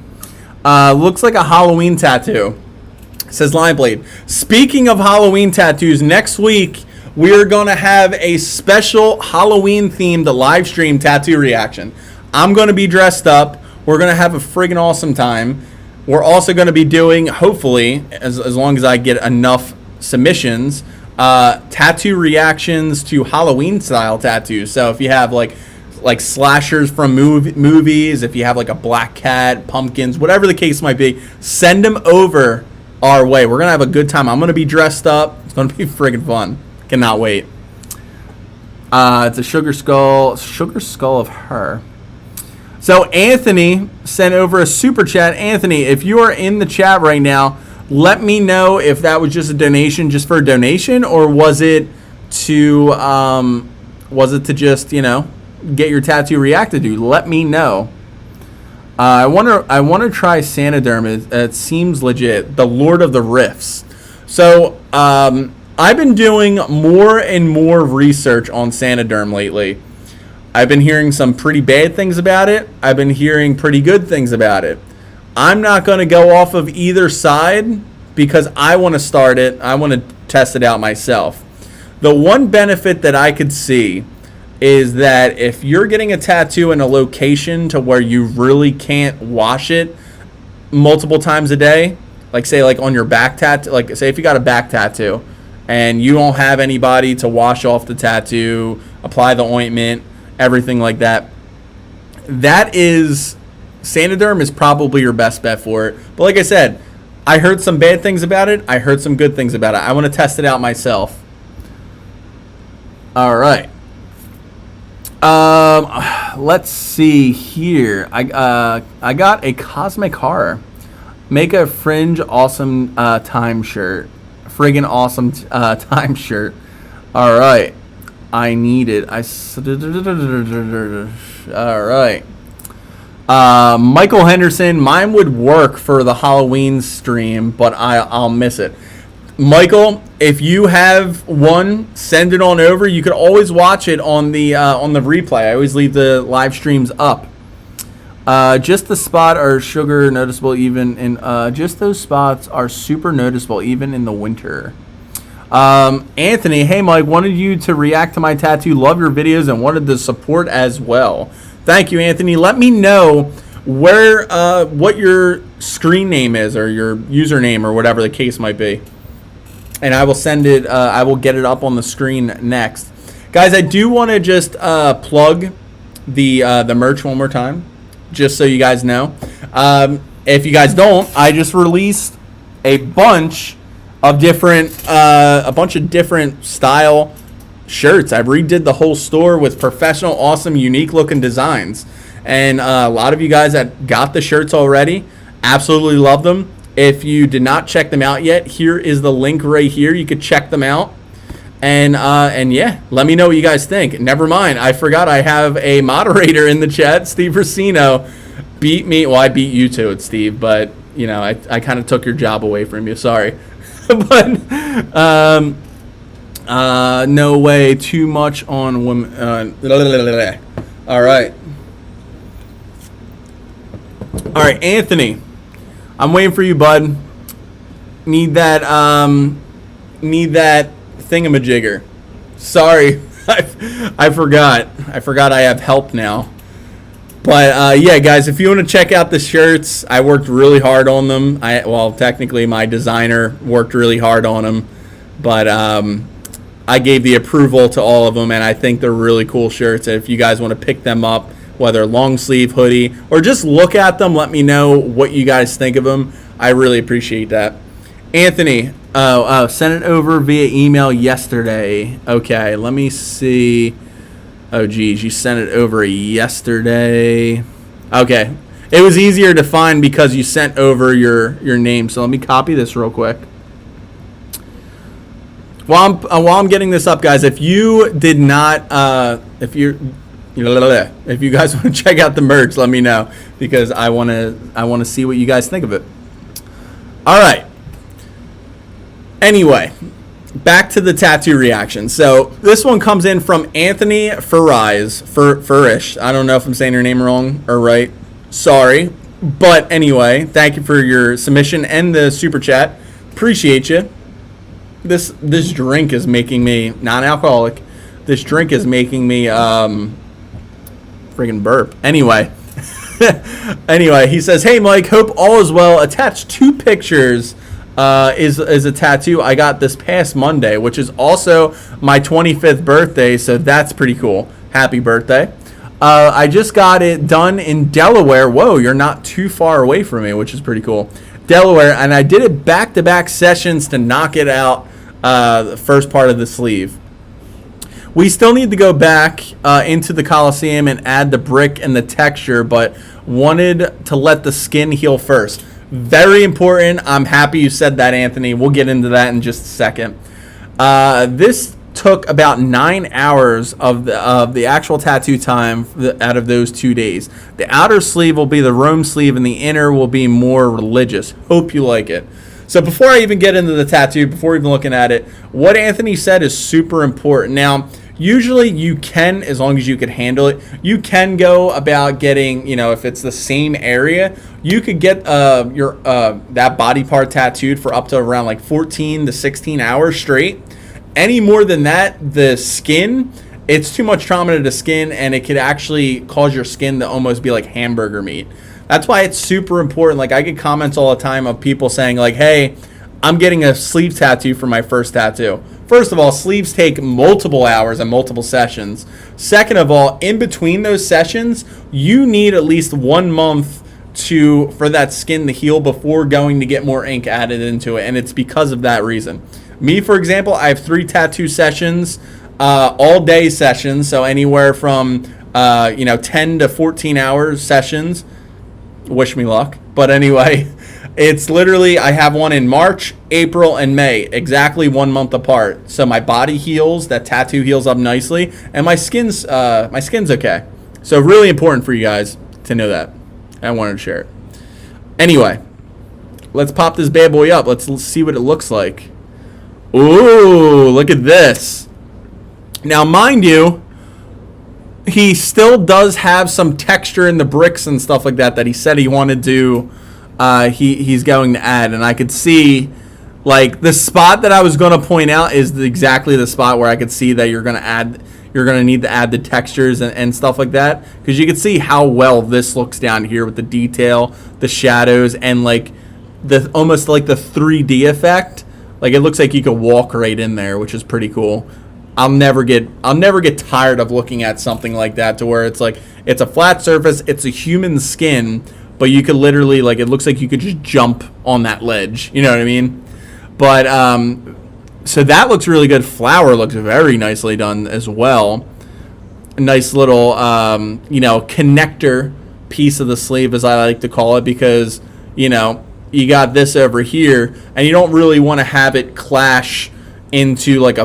Looks like a Halloween tattoo. Says Lineblade. Speaking of Halloween tattoos, next week we're going to have a special Halloween-themed live stream tattoo reaction. I'm going to be dressed up. We're going to have a friggin' awesome time. We're also going to be doing, hopefully, as long as I get enough submissions, tattoo reactions to Halloween-style tattoos. So if you have, like slashers from movies, if you have like a black cat, pumpkins, whatever the case might be, send them over our way. We're gonna have a good time. I'm gonna be dressed up. It's gonna be friggin' fun. Cannot wait. It's a sugar skull of her. So Anthony sent over a super chat. Anthony, if you are in the chat right now, let me know if that was just a donation, just for a donation, or was it to just, you know, get your tattoo reacted to. Let me know. I want to try Sanoderm. It seems legit. The Lord of the Rifts. So I've been doing more and more research on Sanoderm lately. I've been hearing some pretty bad things about it. I've been hearing pretty good things about it. I'm not going to go off of either side because I want to start it. I want to test it out myself. The one benefit that I could see is that if you're getting a tattoo in a location to where you really can't wash it multiple times a day, like say like on your back tattoo, like say if you got a back tattoo and you don't have anybody to wash off the tattoo, apply the ointment, everything like that, that is, Sanoderm is probably your best bet for it. But like I said, I heard some bad things about it. I heard some good things about it. I want to test it out myself. All right. Let's see here. I got a cosmic horror. Make a fringe awesome time shirt. Friggin' awesome time shirt. All right. I need it. All right. Michael Henderson. Mine would work for the Halloween stream, but I'll miss it. Michael, if you have one, send it on over. You could always watch it on the replay. I always leave the live streams up. Just the spot are sugar noticeable even in just those spots are super noticeable even in the winter. Anthony, hey Mike, wanted you to react to my tattoo. Love your videos and wanted the support as well. Thank you, Anthony. Let me know where what your screen name is or your username or whatever the case might be. And I will send it, I will get it up on the screen next. Guys, I do want to just plug the merch one more time, just so you guys know. If you guys don't, I just released a bunch of different style shirts. I redid the whole store with professional, awesome, unique looking designs. And a lot of you guys that got the shirts already absolutely love them. If you did not check them out yet, here is the link right here. You could check them out. And yeah, let me know what you guys think. Never mind, I forgot I have a moderator in the chat. Steve Racino beat me. Well, I beat you to it, Steve, but you know, I kind of took your job away from you. Sorry. But no way, too much on women. All right, Anthony, I'm waiting for you, bud. Need that thingamajigger. Sorry, I forgot I have help now. But yeah, guys, if you want to check out the shirts, I worked really hard on them. Well, technically my designer worked really hard on them, but I gave the approval to all of them, and I think they're really cool shirts. And if you guys want to pick them up, whether long sleeve, hoodie, or just look at them, let me know what you guys think of them. I really appreciate that. Anthony, sent it over via email yesterday. Okay, let me see. Oh, geez, you sent it over yesterday. Okay, it was easier to find because you sent over your name. So let me copy this real quick. While I'm getting this up, guys, if you did not, if you guys want to check out the merch, let me know because I want to see what you guys think of it. All right. Anyway, back to the tattoo reaction. So this one comes in from Anthony Furish. I don't know if I'm saying your name wrong or right. Sorry. But anyway, thank you for your submission and the super chat. Appreciate you. This drink is making me non-alcoholic. This drink is making me friggin' burp. Anyway. Anyway, he says, "Hey Mike, hope all is well. Attached 2 pictures is a tattoo I got this past Monday, which is also my 25th birthday, so that's pretty cool. Happy birthday. I just got it done in Delaware. Whoa, you're not too far away from me, which is pretty cool. Delaware, and I did it back-to-back sessions to knock it out the first part of the sleeve. We still need to go back into the Coliseum and add the brick and the texture, but wanted to let the skin heal first." Very important. I'm happy you said that, Anthony. We'll get into that in just a second. This took about 9 hours of the actual tattoo time out of those 2 days. The outer sleeve will be the Rome sleeve, and the inner will be more religious. Hope you like it. So before I even get into the tattoo, before even looking at it, what Anthony said is super important. Now, usually you can, as long as you can handle it, you can go about getting, if it's the same area, you could get your that body part tattooed for up to around like 14 to 16 hours straight. Any more than that, the skin, it's too much trauma to the skin, and it could actually cause your skin to almost be like hamburger meat. That's why it's super important. Like, I get comments all the time of people saying like, "Hey, I'm getting a sleeve tattoo for my first tattoo." First of all, sleeves take multiple hours and multiple sessions. Second of all, in between those sessions, you need at least 1 month for that skin to heal before going to get more ink added into it, and it's because of that reason. Me, for example, I have 3 tattoo sessions, all day sessions, so anywhere from 10 to 14 hours sessions. Wish me luck. But anyway, it's literally, I have one in March, April, and May, exactly 1 month apart. So my body heals, that tattoo heals up nicely, and my skin's okay. So really important for you guys to know that. I wanted to share it. Anyway, let's pop this bad boy up. Let's see what it looks like. Ooh, look at this. Now, mind you, he still does have some texture in the bricks and stuff like that he said he wanted to, he's going to add. And I could see, like, the spot that I was going to point out is exactly the spot where I could see that you're going to need to add the textures and stuff like that. Because you can see how well this looks down here with the detail, the shadows, and, like, almost like the 3D effect. Like, it looks like you could walk right in there, which is pretty cool. I'll never get tired of looking at something like that, to where it's like, it's a flat surface, it's a human skin, but you could literally, like, it looks like you could just jump on that ledge. You know what I mean? But so that looks really good. Flower looks very nicely done as well. A nice little connector piece of the sleeve, as I like to call it, because you got this over here, and you don't really want to have it clash into like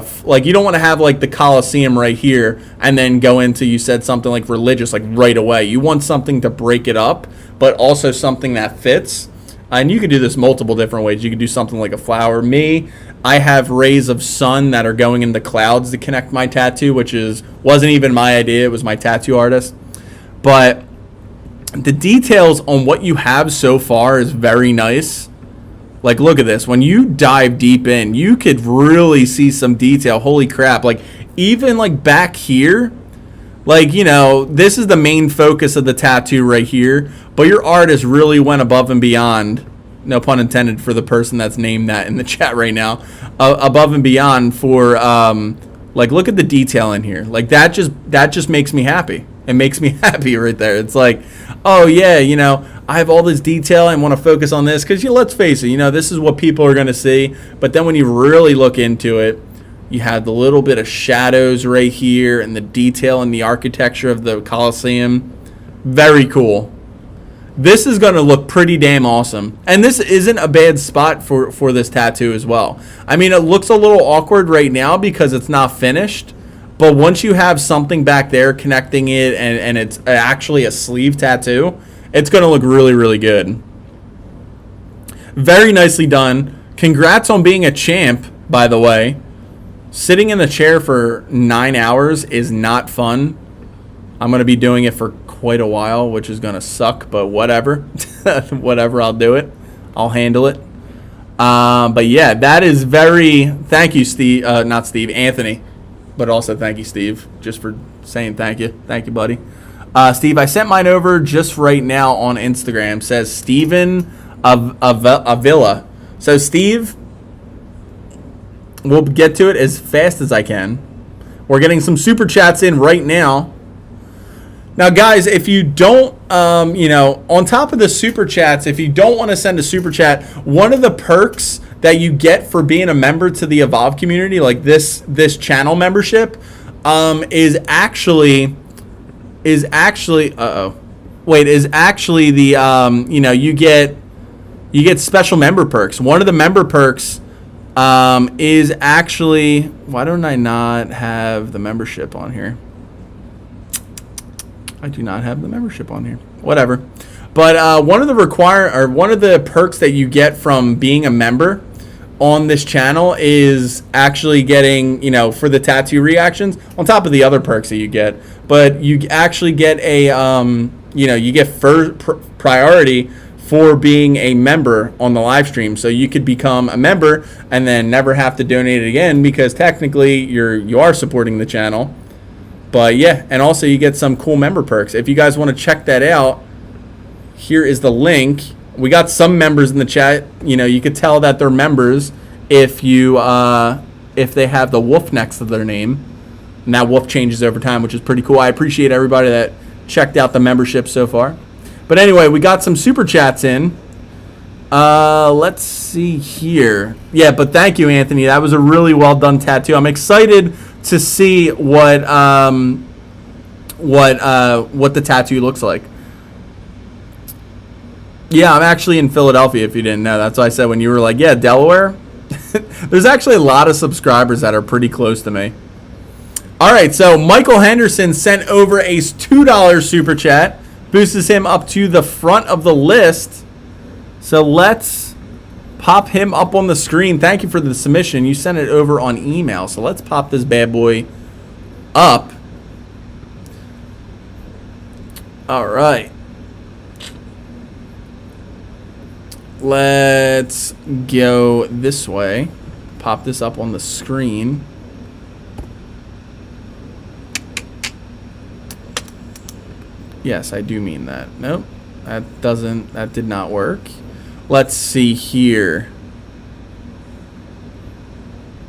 you don't want to have like the Colosseum right here and then go into, you said something like religious like right away. You want something to break it up, but also something that fits. And you could do this multiple different ways. You could do something like a flower. I have rays of sun that are going in the clouds to connect my tattoo, which wasn't even my idea. It was my tattoo artist. But the details on what you have so far is very nice. Like, look at this. When you dive deep in, you could really see some detail. Holy crap. Like, even like back here, like, this is the main focus of the tattoo right here. But your artist really went above and beyond, no pun intended for the person that's named that in the chat right now, above and beyond for, like, look at the detail in here. Like, that just makes me happy. It makes me happy right there. It's like, oh, yeah, I have all this detail and want to focus on this because, let's face it, this is what people are going to see. But then when you really look into it, you have the little bit of shadows right here and the detail and the architecture of the Colosseum. Very cool. This is going to look pretty damn awesome. And this isn't a bad spot for this tattoo as well. I mean, it looks a little awkward right now because it's not finished. But once you have something back there connecting it and it's actually a sleeve tattoo, it's going to look really, really good. Very nicely done. Congrats on being a champ, by the way. Sitting in the chair for 9 hours is not fun. I'm going to be doing it for quite a while, which is going to suck, but whatever. Whatever, I'll do it. I'll handle it. But yeah, that is thank you, Steve. Not Steve, Anthony. But also thank you, Steve, just for saying thank you. Thank you, buddy. Steve, I sent mine over just right now on Instagram. Says Steven Avila. So, Steve, we'll get to it as fast as I can. We're getting some super chats in right now. Now, guys, if you don't, on top of the super chats, if you don't want to send a super chat, one of the perks that you get for being a member to the Evolve community, like this channel membership, is actually the you get special member perks. One of the member perks is actually, why don't I not have the membership on here? I do not have the membership on here. Whatever. But one of the perks that you get from being a member on this channel is actually getting, for the tattoo reactions, on top of the other perks that you get. But you actually get you get priority for being a member on the live stream. So you could become a member and then never have to donate it again because technically you are supporting the channel. But yeah, and also you get some cool member perks. If you guys want to check that out, here is the link. We got some members in the chat. You could tell that they're members if they have the wolf next to their name. And that wolf changes over time, which is pretty cool. I appreciate everybody that checked out the membership so far. But anyway, we got some super chats in. Let's see here. Yeah, but thank you, Anthony. That was a really well done tattoo. I'm excited to see what the tattoo looks like. Yeah, I'm actually in Philadelphia, if you didn't know. That's why I said when you were like, yeah, Delaware. There's actually a lot of subscribers that are pretty close to me. All right, so Michael Henderson sent over a $2 super chat. Boosts him up to the front of the list. So let's pop him up on the screen. Thank you for the submission. You sent it over on email. So let's pop this bad boy up. All right. Let's go this way. Pop this up on the screen. Yes, I do mean that. Nope, that did not work. Let's see here.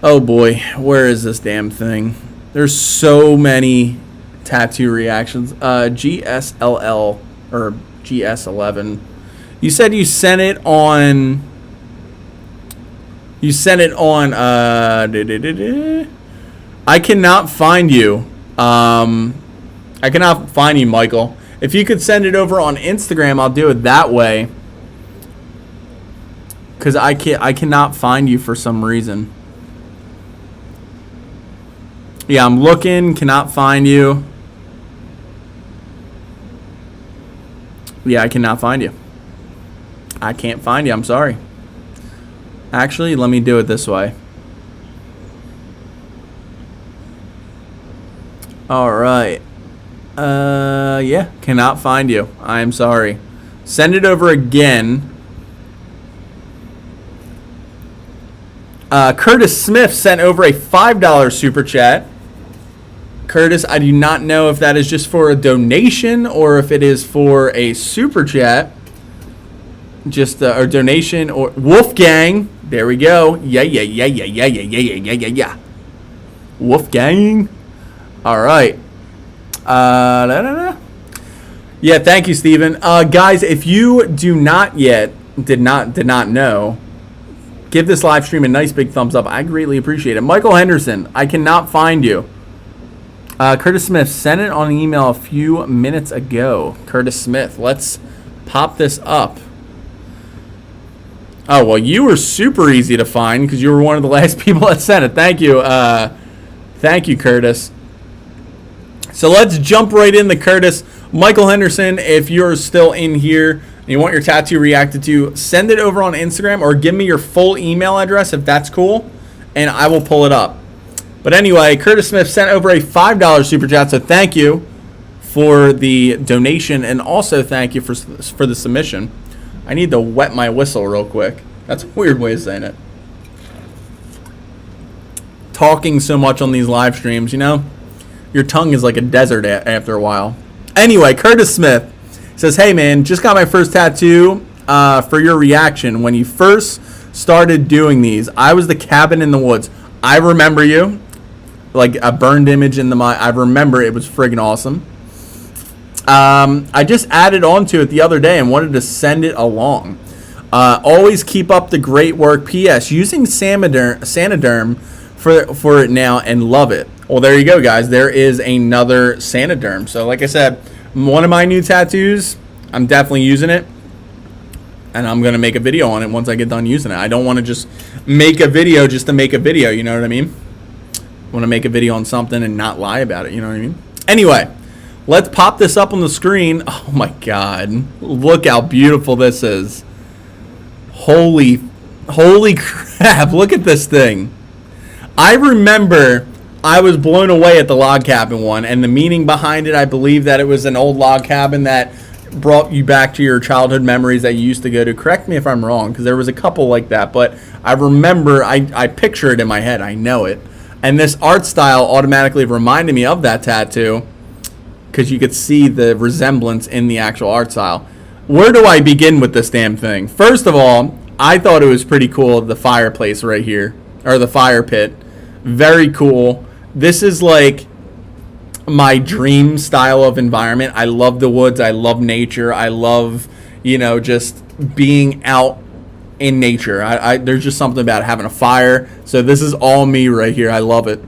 Oh boy, where is this damn thing? There's so many tattoo reactions. GSLL or GS11. You said you sent it on. I cannot find you. I cannot find you, Michael. If you could send it over on Instagram, I'll do it that way. Because I cannot find you for some reason. Yeah, I'm looking, cannot find you. Yeah, I cannot find you. I can't find you, I'm sorry. Actually, let me do it this way. Alright. Yeah, cannot find you. I am sorry. Send it over again. Curtis Smith sent over a $5 super chat. Curtis, I do not know if that is just for a donation or if it is for a super chat. Just a donation or Wolfgang. There we go. Yeah. Wolfgang. All right. Yeah, thank you, Steven. Guys, if you do not yet did not know, give this live stream a nice big thumbs up. I greatly appreciate it. Michael Henderson, I cannot find you. Curtis Smith sent it on email a few minutes ago. Curtis Smith, let's pop this up. Oh, well, you were super easy to find because you were one of the last people that sent it. Thank you. Thank you, Curtis. So let's jump right into Curtis. Michael Henderson, if you're still in here and you want your tattoo reacted to, send it over on Instagram or give me your full email address if that's cool, and I will pull it up. But anyway, Curtis Smith sent over a $5 super chat, so thank you for the donation and also thank you for the submission. I need to wet my whistle real quick. That's a weird way of saying it. Talking so much on these live streams, you know? Your tongue is like a desert after a while. Anyway, Curtis Smith says, hey man, just got my first tattoo for your reaction. When you first started doing these, I was the cabin in the woods. I remember you. Like a burned image in the mind. I remember it was friggin' awesome. I just added onto it the other day and wanted to send it along. Always keep up the great work. P.S. Using Saniderm for it now and love it. Well, there you go, guys. There is another Saniderm. So, like I said, one of my new tattoos, I'm definitely using it. And I'm going to make a video on it once I get done using it. I don't want to just make a video just to make a video. You know what I mean? I want to make a video on something and not lie about it. You know what I mean? Anyway. Let's pop this up on the screen. Oh my God. Look how beautiful this is. Holy crap. Look at this thing. I remember I was blown away at the log cabin one, and the meaning behind it, I believe that it was an old log cabin that brought you back to your childhood memories that you used to go to. Correct me if I'm wrong, because there was a couple like that, but I remember, I picture it in my head. I know it. And this art style automatically reminded me of that tattoo, because you could see the resemblance in the actual art style. Where do I begin with this damn thing? First of all, I thought it was pretty cool, the fireplace right here, or the fire pit. Very cool. This is like my dream style of environment. I love the woods. I love nature. I love, just being out in nature. There's just something about having a fire. So this is all me right here. I love it.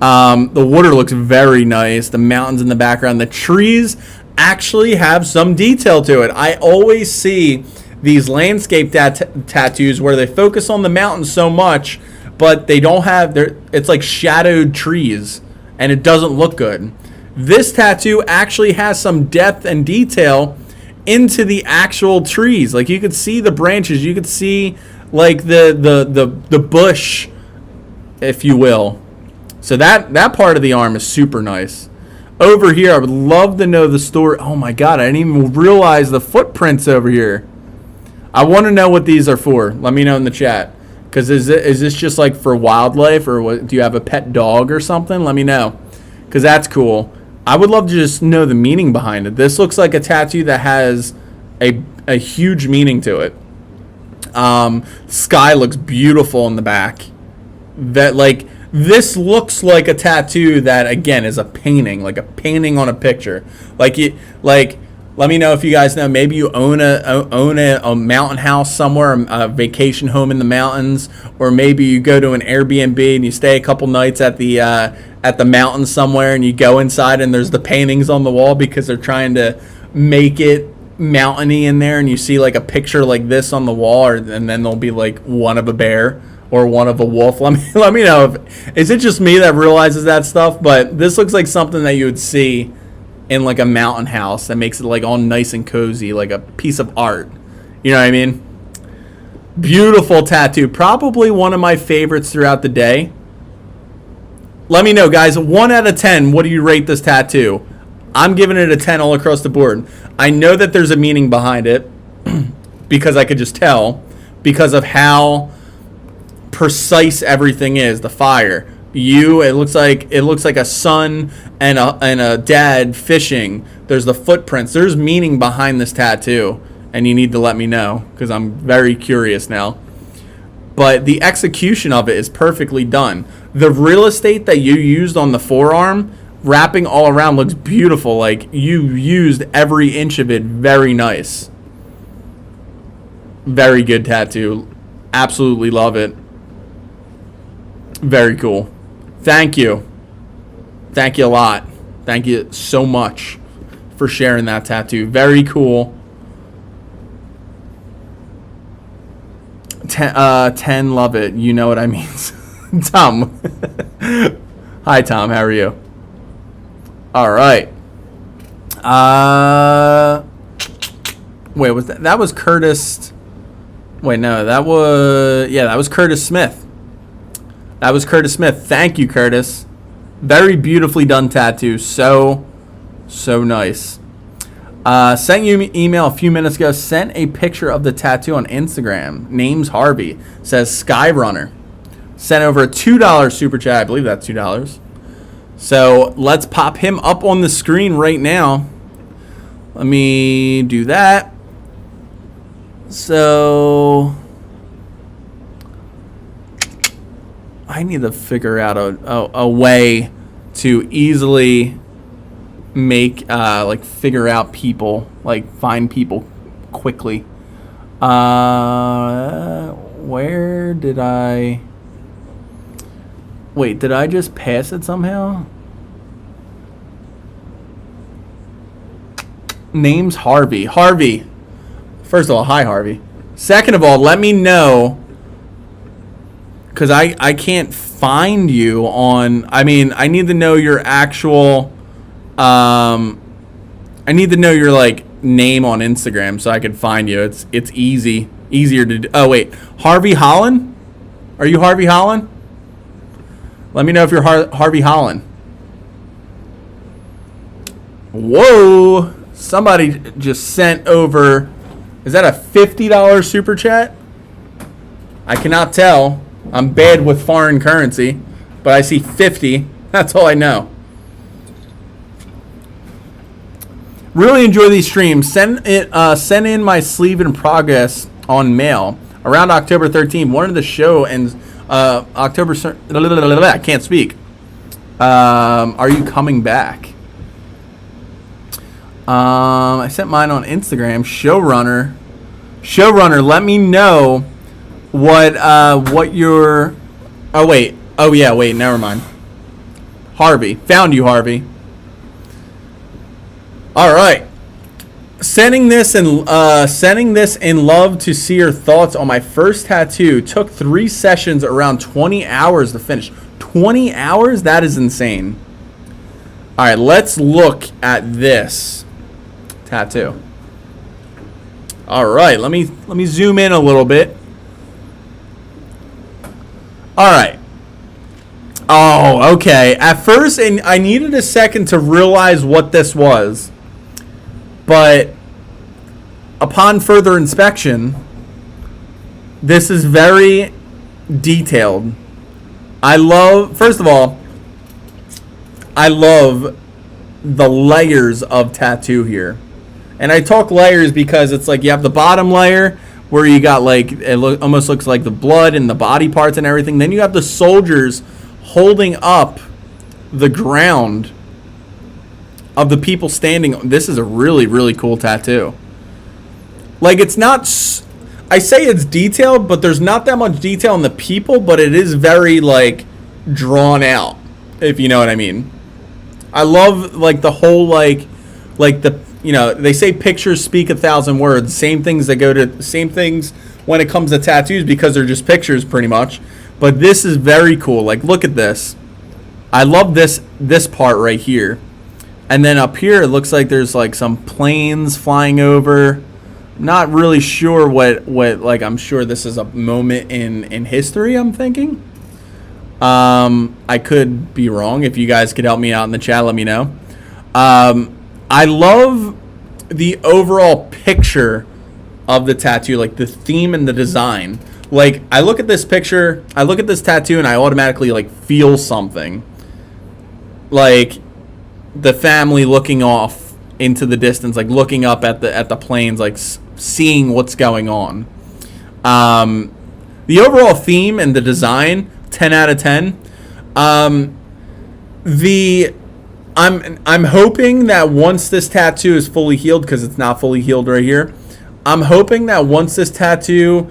The water looks very nice. The mountains in the background. The trees actually have some detail to it. I always see these landscape tattoos where they focus on the mountains so much, but they don't have it's like shadowed trees, and it doesn't look good. This tattoo actually has some depth and detail into the actual trees. Like you could see the branches. You could see like the bush, if you will. So that part of the arm is super nice. Over here, I would love to know the story. Oh my God, I didn't even realize the footprints over here. I want to know what these are for. Let me know in the chat. Because is this just like for wildlife, or what, do you have a pet dog or something? Let me know. Because that's cool. I would love to just know the meaning behind it. This looks like a tattoo that has a huge meaning to it. Sky looks beautiful in the back. This looks like a tattoo that, again, is a painting, like a painting on a picture. Let me know if you guys know. Maybe you own a mountain house somewhere, a vacation home in the mountains, or maybe you go to an Airbnb and you stay a couple nights at the mountains somewhere, and you go inside and there's the paintings on the wall because they're trying to make it mountainy in there, and you see like a picture like this on the wall, and then there'll be like one of a bear or one of a wolf. Let me know is it just me that realizes that stuff? But this looks like something that you would see in like a mountain house that makes it like all nice and cozy, like a piece of art. You know what I mean? Beautiful tattoo. Probably one of my favorites throughout the day. Let me know, guys. 1 out of 10, what do you rate this tattoo? I'm giving it a 10 all across the board. I know that there's a meaning behind it because I could just tell because of how precise everything is. The fire. It looks like a son and a dad fishing. There's the footprints. There's meaning behind this tattoo, and you need to let me know because I'm very curious now. But the execution of it is perfectly done. The real estate that you used on the forearm, wrapping all around, looks beautiful. Like you used every inch of it. Very nice. Very good tattoo. Absolutely love it. Very cool. Thank you. Thank you a lot. Thank you so much for sharing that tattoo. Very cool. 10, love it. You know what I mean. Tom. Hi, Tom. How are you? All right. Wait, was that was Curtis? Wait, no, that was Curtis Smith. That was Curtis Smith. Thank you, Curtis. Very beautifully done tattoo. So nice. Sent you an email a few minutes ago. Sent a picture of the tattoo on Instagram. Name's Harvey. Says Skyrunner. Sent over a $2 super chat. I believe that's $2. So let's pop him up on the screen right now. Let me do that. So I need to figure out a way to easily make figure out people, like find people quickly. Where did I wait, did I just pass it somehow? Name's Harvey. Harvey, first of all, hi Harvey. Second of all, let me know, because I can't find you on, I need to know your actual, I need to know your like name on Instagram so I can find you. It's easier to do. Oh wait, Harvey Holland? Are you Harvey Holland? Let me know if you're Harvey Holland. Whoa, somebody just sent over, is that a $50 super chat? I cannot tell. I'm bad with foreign currency, but I see 50. That's all I know. Really enjoy these streams. Send in my sleeve in progress on mail around October 13th. One of the show ends October. I can't speak. Are you coming back? I sent mine on Instagram. Showrunner. Let me know what your. Oh wait. Oh yeah. Wait. Never mind. Harvey, found you, Harvey. All right. Sending this in love to see your thoughts on my first tattoo. Took 3 sessions, around 20 hours to finish. 20 hours? That is insane. All right, let's look at this tattoo. All right, let me zoom in a little bit. All right. Oh, okay. At first, and I needed a second to realize what this was. But upon further inspection, this is very detailed. First of all, I love the layers of tattoo here. And I talk layers because it's like you have the bottom layer where you got like, almost looks like the blood and the body parts and everything. Then you have the soldiers holding up the ground of the people standing. This is a really, really cool tattoo. Like, it's not, I say it's detailed, but there's not that much detail in the people, but it is very, like, drawn out, if you know what I mean. I love, like, the whole, like the they say pictures speak 1,000 words. Same things when it comes to tattoos, because they're just pictures pretty much. But this is very cool. Like, look at this. I love this part right here. And then up here, it looks like there's like some planes flying over. Not really sure what like, I'm sure this is a moment in history, I'm thinking. I could be wrong. If you guys could help me out in the chat, let me know. I love the overall picture of the tattoo, like the theme and the design. Like, I look at this picture, I look at this tattoo, and I automatically like feel something. Like the family looking off into the distance, like looking up at the planes, like seeing what's going on. The overall theme and the design, 10 out of 10. I'm hoping that once this tattoo is fully healed, because it's not fully healed right here, I'm hoping that once this tattoo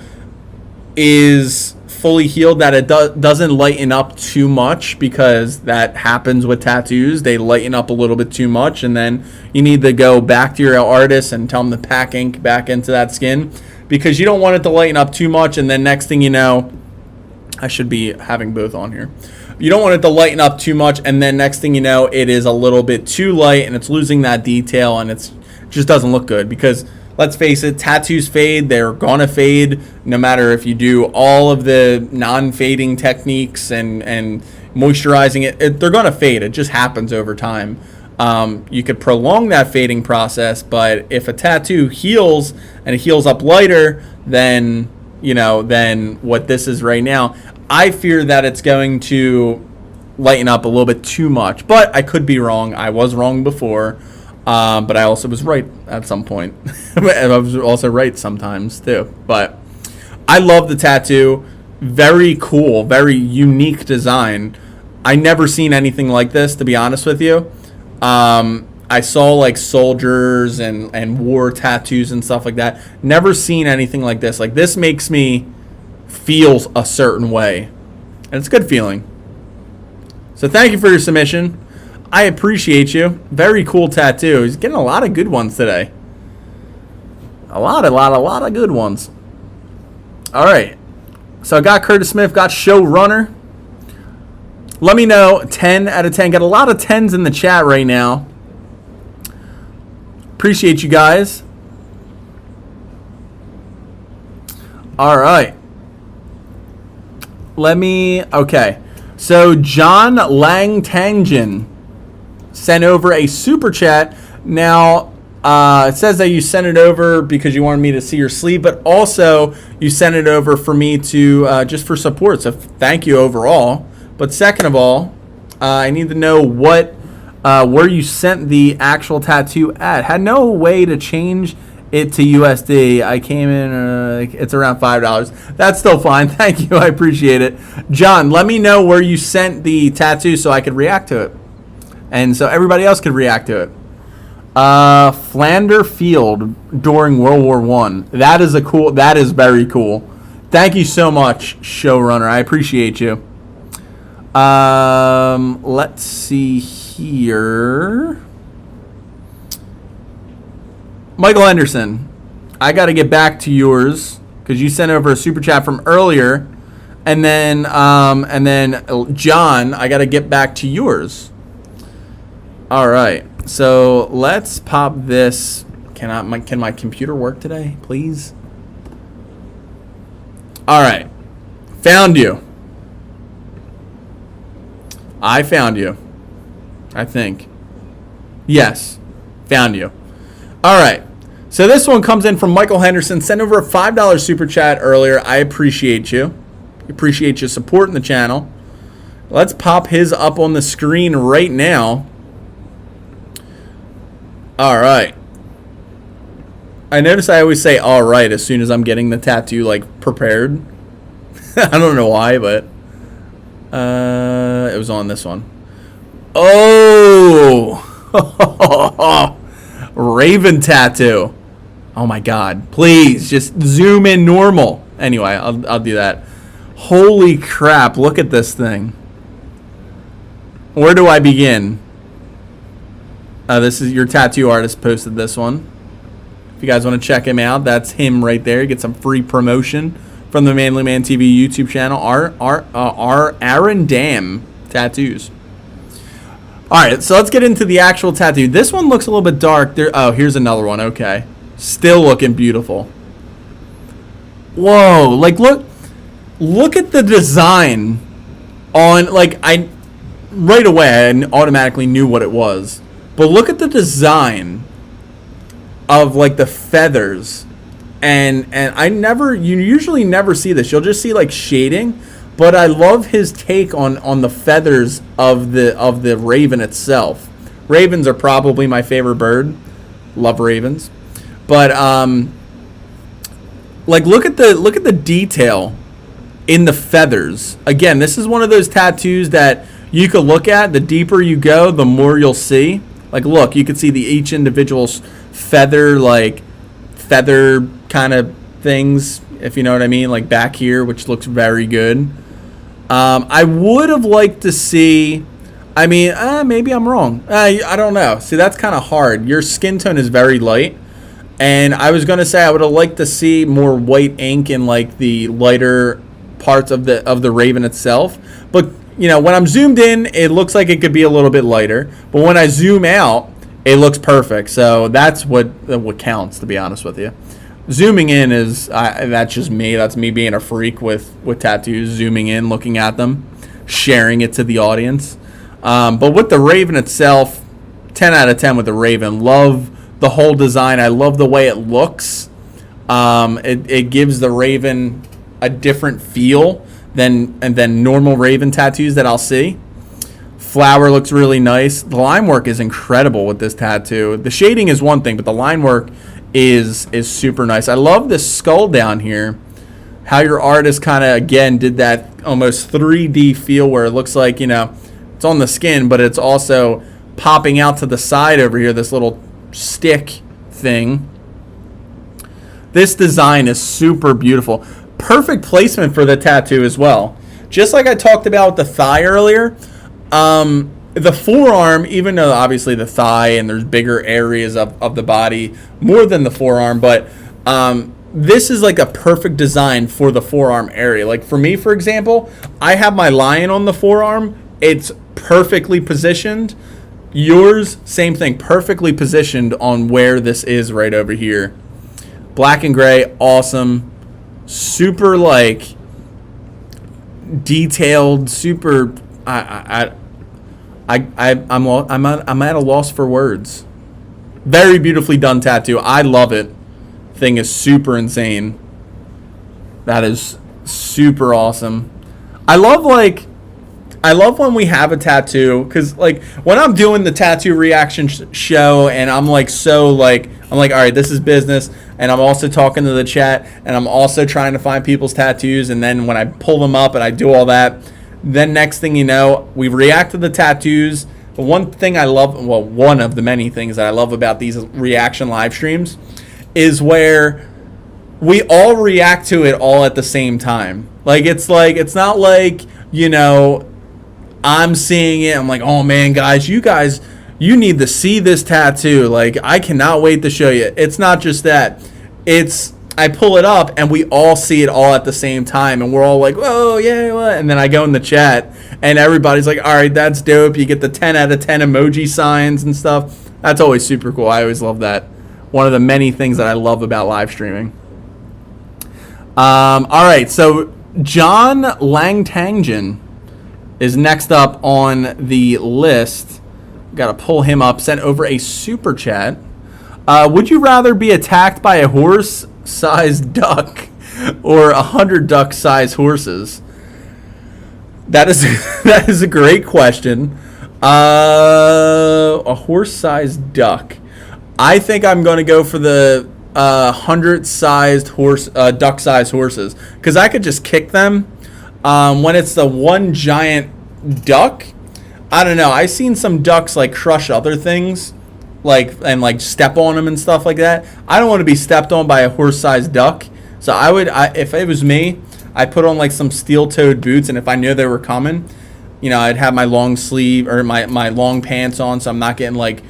is fully healed, that it doesn't lighten up too much, because that happens with tattoos. They lighten up a little bit too much, and then you need to go back to your artist and tell them to pack ink back into that skin, because you don't want it to lighten up too much, and then next thing you know, I should be having both on here. You don't want it to lighten up too much, and then next thing you know, it is a little bit too light, and it's losing that detail, and it just doesn't look good. Because let's face it, tattoos fade. They're gonna fade no matter if you do all of the non-fading techniques and moisturizing it. They're gonna fade. It just happens over time. You could prolong that fading process, but if a tattoo heals and it heals up lighter than what this is right now, I fear that it's going to lighten up a little bit too much. But I could be wrong. I was wrong before, but I also was right at some point. I was also right sometimes too. But I love the tattoo. Very cool, very unique design. I never seen anything like this, to be honest with you. I saw like soldiers and war tattoos and stuff like that. Never seen anything like this. Like, this makes me feel a certain way, and it's a good feeling. So thank you for your submission. I appreciate you. Very cool tattoo. He's getting a lot of good ones today. A lot of good ones. All right. So I got Curtis Smith, got Showrunner. Let me know, 10 out of 10. Got a lot of 10s in the chat right now. Appreciate you guys. All right. Okay. So John Langtangan sent over a super chat. Now, it says that you sent it over because you wanted me to see your sleeve, but also you sent it over for me to just for support. So thank you overall. But second of all, I need to know where you sent the actual tattoo at. Had no way to change it to USD. I came in, it's around $5. That's still fine. Thank you. I appreciate it. John, let me know where you sent the tattoo so I could react to it. And so everybody else could react to it. Flanders Field during World War I. That is very cool. Thank you so much, Showrunner. I appreciate you. Let's see here. Michael Henderson, I got to get back to yours because you sent over a super chat from earlier, and then John, I got to get back to yours. All right, so let's pop this. Can my computer work today, please? All right, found you. I found you. I think. Yes, found you. All right. So this one comes in from Michael Henderson. Sent over a $5 super chat earlier. I appreciate you. Appreciate you supporting the channel. Let's pop his up on the screen right now. All right. I notice I always say all right as soon as I'm getting the tattoo like prepared. I don't know why, but it was on this one. Oh. Raven tattoo. Oh my god. Please just zoom in normal. Anyway, I'll do that. Holy crap, look at this thing. Where do I begin? This is your tattoo artist posted this one. If you guys want to check him out, that's him right there. Get some free promotion from the Manly Man TV YouTube channel. Our Aaron Dam Tattoos. All right, so let's get into the actual tattoo. This one looks a little bit dark. Here's another one. Okay, still looking beautiful. Whoa, like look at the design on, like, I right away I automatically knew what it was. But look at the design of, like, the feathers. And you usually never see this. You'll just see, like, shading, but I love his take on the feathers of the raven itself. Ravens are probably my favorite bird. Love ravens. But like, look at the detail in the feathers. Again, this is one of those tattoos that you could look at. The deeper you go, the more you'll see. Like, look, you can see each individual's feather kind of things, if you know what I mean, like back here, which looks very good. I would have liked to see, maybe I'm wrong. I don't know. See, that's kind of hard. Your skin tone is very light. And I was going to say I would have liked to see more white ink in, like, the lighter parts of the raven itself. But, you know, when I'm zoomed in, it looks like it could be a little bit lighter. But when I zoom out, it looks perfect. So that's what counts, to be honest with you. Zooming in that's just me. That's me being a freak with tattoos. Zooming in, looking at them, sharing it to the audience. But with the raven itself, 10 out of 10 with the raven. Love the whole design. I love the way it looks. It gives the raven a different feel than normal raven tattoos that I'll see. Flower looks really nice. The line work is incredible with this tattoo. The shading is one thing, but the line work is super nice. I love this skull down here. How your artist kind of, again, did that almost 3D feel where it looks like, you know, it's on the skin, but it's also popping out to the side over here, this little stick thing. This design is super beautiful. Perfect placement for the tattoo as well. Just like I talked about with the thigh earlier, the forearm, even though obviously the thigh and there's bigger areas of the body more than the forearm, but this is like a perfect design for the forearm area. Like for me, for example, I have my lion on the forearm. It's perfectly positioned. Yours, same thing, perfectly positioned on where this is right over here. Black and gray, awesome. Super, like, detailed, super. I'm at a loss for words. Very beautifully done tattoo. I love it. Thing is super insane. That is super awesome. I love when we have a tattoo, because, like, when I'm doing the tattoo reaction show and I'm like, all right, this is business, and I'm also talking to the chat, and I'm also trying to find people's tattoos, and then when I pull them up and I do all that, then next thing you know, we react to the tattoos. But one thing I love, well, one of the many things that I love about these reaction live streams is where we all react to it all at the same time. It's not like, you know, I'm seeing it, I'm like, oh man, guys, you need to see this tattoo. Like, I cannot wait to show you. It's not just that. I pull it up and we all see it all at the same time, and we're all like, whoa, yeah, what? And then I go in the chat and everybody's like, all right, that's dope. You get the 10 out of 10 emoji signs and stuff. That's always super cool. I always love that. One of the many things that I love about live streaming. All right, so John Langtangan is next up on the list. Got to pull him up. Sent over a super chat. Would you rather be attacked by a horse-sized duck or 100 duck-sized horses? That is a great question. A horse-sized duck. I think I'm going to go for the 100-sized duck-sized horses, because I could just kick them. When it's the one giant duck, I don't know. I've seen some ducks like crush other things, and step on them and stuff like that. I don't want to be stepped on by a horse-sized duck. So if it was me, I'd put on like some steel-toed boots, and if I knew they were coming, you know, I'd have my long sleeve or my long pants on, so I'm not getting like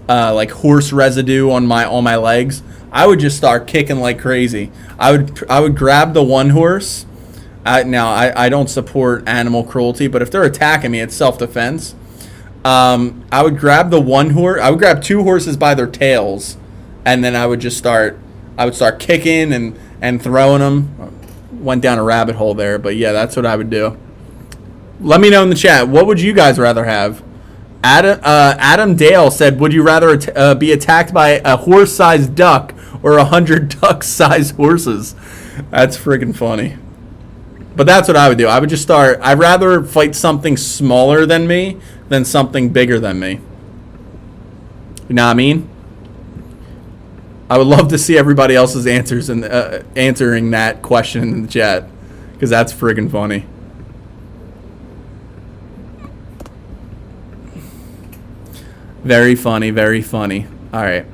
like horse residue on my legs, I would just start kicking like crazy. I would grab the one horse. Now I don't support animal cruelty, but if they're attacking me, it's self-defense. I would grab the one horse. I would grab two horses by their tails, and then I would start kicking and throwing them. Went down a rabbit hole there, but yeah, that's what I would do. Let me know in the chat, what would you guys rather have? Adam Dale said, would you rather be attacked by a horse-sized duck or 100 duck-sized horses? That's friggin' funny. But that's what I would do. I would just start. I'd rather fight something smaller than me than something bigger than me. You know what I mean? I would love to see everybody else's answers and answering that question in the chat, because that's friggin' funny. Very funny, very funny. All right.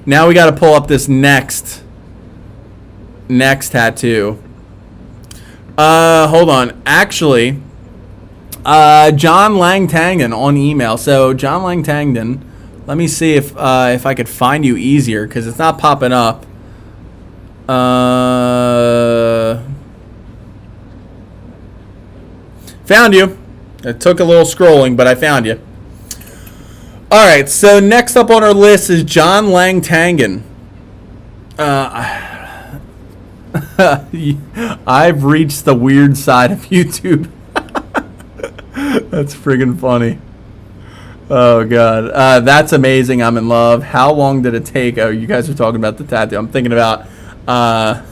Now we got to pull up this next tattoo. Hold on. Actually, John Langtangan on email. So John Langtangan, let me see if I could find you easier, because it's not popping up. Found you. It took a little scrolling, but I found you. All right. So next up on our list is John Langtangan. I've reached the weird side of YouTube. That's friggin' funny. Oh, God. That's amazing. I'm in love. How long did it take? Oh, you guys are talking about the tattoo. I'm thinking about a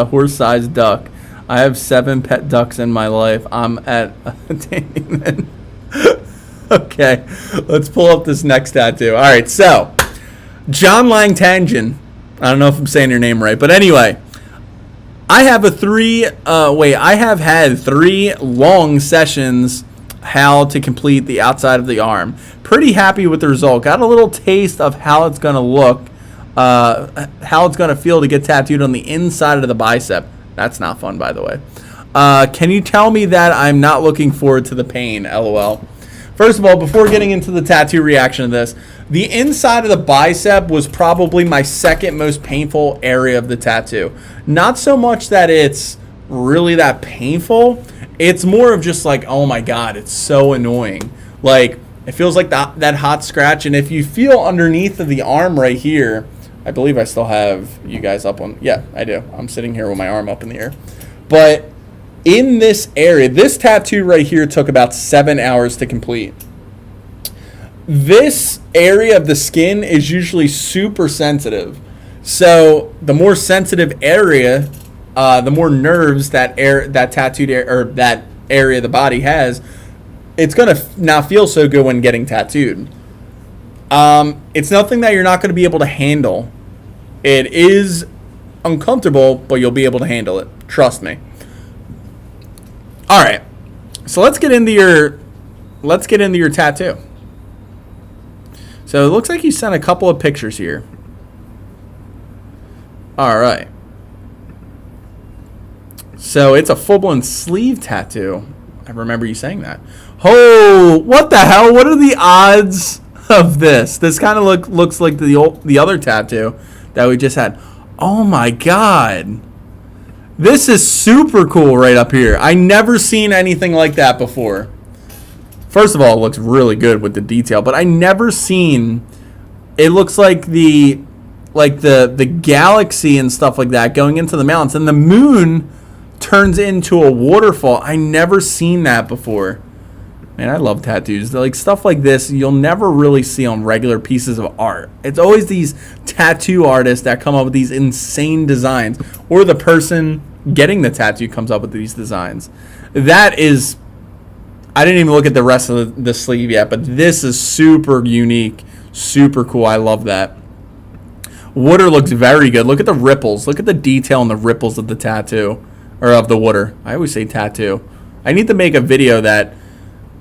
horse-sized duck. I have 7 pet ducks in my life. I'm at Langtangan. Okay. Let's pull up this next tattoo. All right. So, John Langtangan. I don't know if I'm saying your name right, but anyway, I have had 3 long sessions how to complete the outside of the arm. Pretty happy with the result. Got a little taste of how it's going to look, how it's going to feel to get tattooed on the inside of the bicep. That's not fun, by the way. Can you tell me that I'm not looking forward to the pain? LOL. First of all, before getting into the tattoo reaction of this, the inside of the bicep was probably my second most painful area of the tattoo. Not so much that it's really that painful. It's more of just like, oh my God, it's so annoying. Like, it feels like that hot scratch. And if you feel underneath of the arm right here, I believe I still have you guys up on, yeah, I do. I'm sitting here with my arm up in the air. But in this area, this tattoo right here took about 7 hours to complete. This area of the skin is usually super sensitive. So the more sensitive area, the more nerves that tattooed or that area of the body has, it's gonna not feel so good when getting tattooed. It's nothing that you're not going to be able to handle. It is uncomfortable, but you'll be able to handle it. Trust me. All right, so let's get into your tattoo. So it looks like you sent a couple of pictures here. All right. So it's a full-blown sleeve tattoo. I remember you saying that. Oh, what the hell? What are the odds of this? This kind of looks like the other tattoo that we just had. Oh my God. This is super cool right up here. I never seen anything like that before. First of all, it looks really good with the detail, but I never seen, it looks like the galaxy and stuff like that going into the mountains, and the moon turns into a waterfall. I never seen that before. Man, I love tattoos. Like stuff like this, you'll never really see on regular pieces of art. It's always these tattoo artists that come up with these insane designs, or the person getting the tattoo comes up with these designs. That is, I didn't even look at the rest of the sleeve yet, but this is super unique, super cool. I love that. Water looks very good. Look at the ripples. Look at the detail in the ripples of the tattoo, or of the water. I always say tattoo. I need to make a video that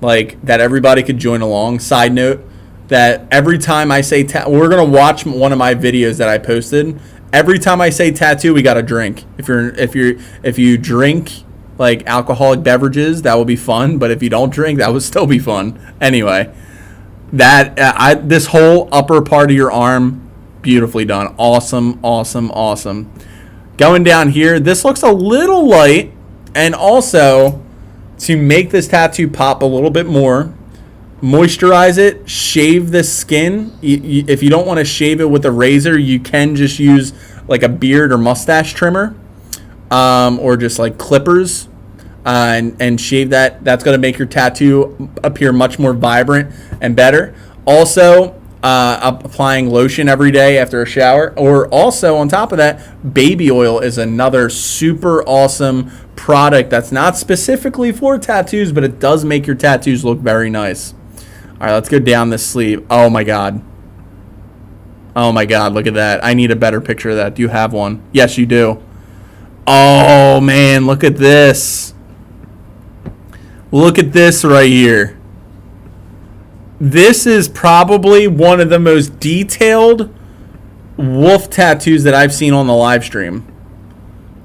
everybody could join along. Side note, that every time I say we're gonna watch one of my videos that I posted. Every time I say tattoo, we got a drink. If you drink like alcoholic beverages, that will be fun. But if you don't drink, that would still be fun. Anyway, This whole upper part of your arm, beautifully done. Awesome, awesome, awesome. Going down here, this looks a little light, and also to make this tattoo pop a little bit more, moisturize it, shave the skin. If you don't want to shave it with a razor, you can just use like a beard or mustache trimmer, or just like clippers, and shave that. That's going to make your tattoo appear much more vibrant and better. Also, applying lotion every day after a shower, or also on top of that, baby oil is another super awesome product that's not specifically for tattoos, but it does make your tattoos look very nice. All right, let's go down this sleeve. Oh my god. Oh my god, look at that. I need a better picture of that. Do you have one? Yes, you do. Oh man, look at this. Look at this right here. This is probably one of the most detailed wolf tattoos that I've seen on the live stream.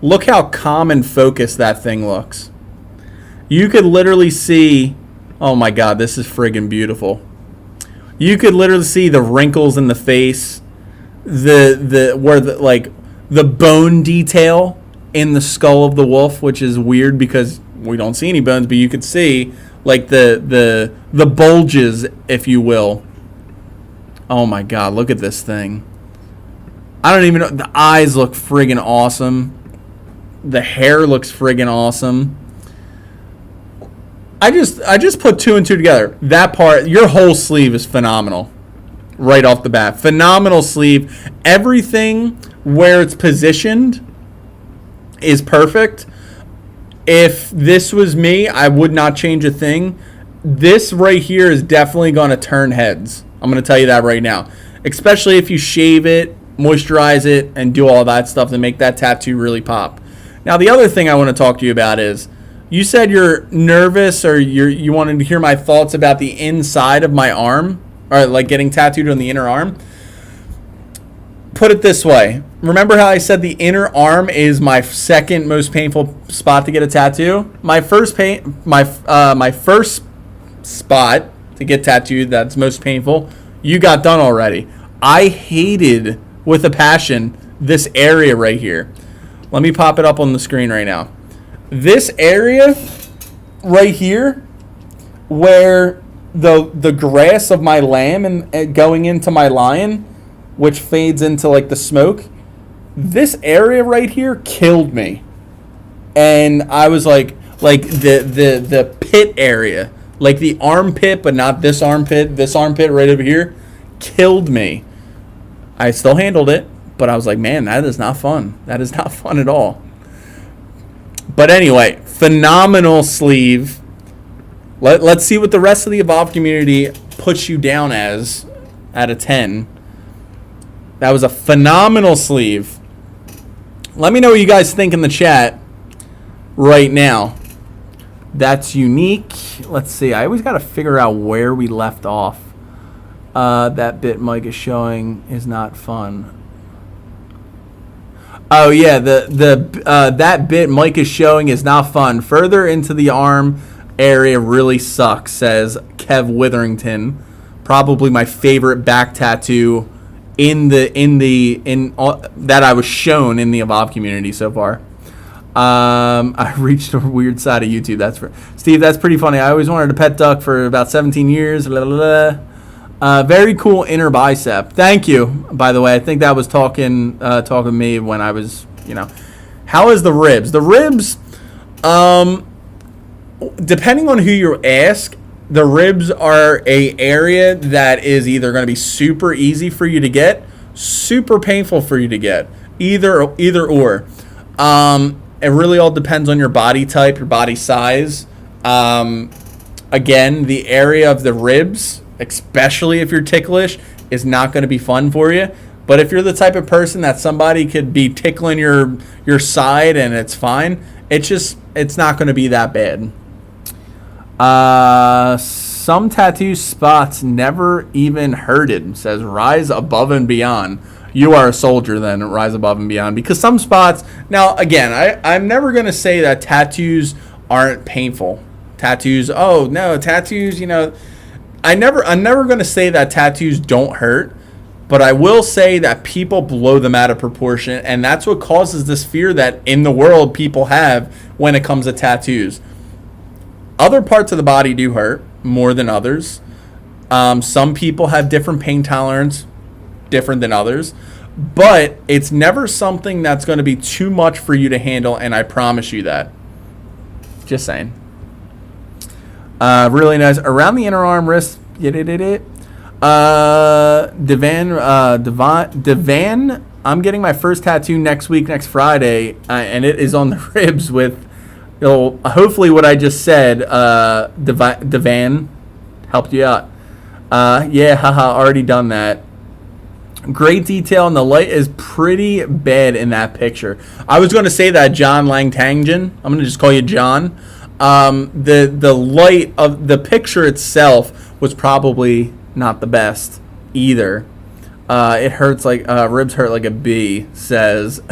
Look how calm and focused that thing looks. You could literally see, oh my god, this is friggin' beautiful. You could literally see the wrinkles in the face, the bone detail in the skull of the wolf, which is weird because we don't see any bones, but you could see like the bulges, if you will. Oh my god, look at this thing. I don't even know. The eyes look friggin' awesome. The hair looks friggin' awesome. I just put two and two together. That part, your whole sleeve is phenomenal. Right off the bat. Phenomenal sleeve. Everything where it's positioned is perfect. If this was me, I would not change a thing. This right here is definitely going to turn heads. I'm going to tell you that right now. Especially if you shave it, moisturize it, and do all that stuff to make that tattoo really pop. Now, the other thing I want to talk to you about is, you said you're nervous, or you wanted to hear my thoughts about the inside of my arm, or like getting tattooed on the inner arm. Put it this way. Remember how I said the inner arm is my second most painful spot to get a tattoo? My first spot to get tattooed that's most painful, you got done already. I hated with a passion this area right here. Let me pop it up on the screen right now. This area right here, where the grass of my lamb and going into my lion, which fades into like the smoke, this area right here killed me. And I was like the pit area, like the armpit, but not this armpit right over here, killed me. I still handled it, but I was like, man, that is not fun. That is not fun at all. But anyway, phenomenal sleeve. Let's see what the rest of the Evolve community puts you down as out of 10. That was a phenomenal sleeve. Let me know what you guys think in the chat right now. That's unique. Let's see. I always got to figure out where we left off. That bit Mike is showing is not fun. Oh yeah, that bit Mike is showing is not fun. Further into the arm area really sucks, says Kev Witherington. Probably my favorite back tattoo that I was shown in the Evolve community so far. I reached a weird side of YouTube. Steve. That's pretty funny. I always wanted a pet duck for about 17 years. Blah, blah, blah. Very cool inner bicep. Thank you. By the way, I think that was talking to me when I was, How is the ribs? The ribs, depending on who you ask, the ribs are a area that is either going to be super easy for you to get, super painful for you to get, either or. It really all depends on your body type, your body size. Again, the area of the ribs, especially if you're ticklish, is not going to be fun for you. But if you're the type of person that somebody could be tickling your side and it's fine, it's not going to be that bad. Some tattoo spots never even hurted, says Rise Above and Beyond. You are a soldier then, Rise Above and Beyond. Because some spots, now again, I'm never going to say that tattoos aren't painful. Tattoos, I'm never going to say that tattoos don't hurt, but I will say that people blow them out of proportion, and that's what causes this fear that in the world people have when it comes to tattoos. Other parts of the body do hurt more than others. Some people have different pain tolerance, different than others, but it's never something that's going to be too much for you to handle, and I promise you that. Just saying. Really nice. Around the inner arm, wrist. Devan, I'm getting my first tattoo next Friday, and it is on the ribs with, hopefully what I just said, Devan helped you out. Yeah, haha, already done that. Great detail, and the light is pretty bad in that picture. I was going to say that John Langtangan. I'm going to just call you John. The light of the picture itself was probably not the best either. It hurts like ribs hurt like a bee, says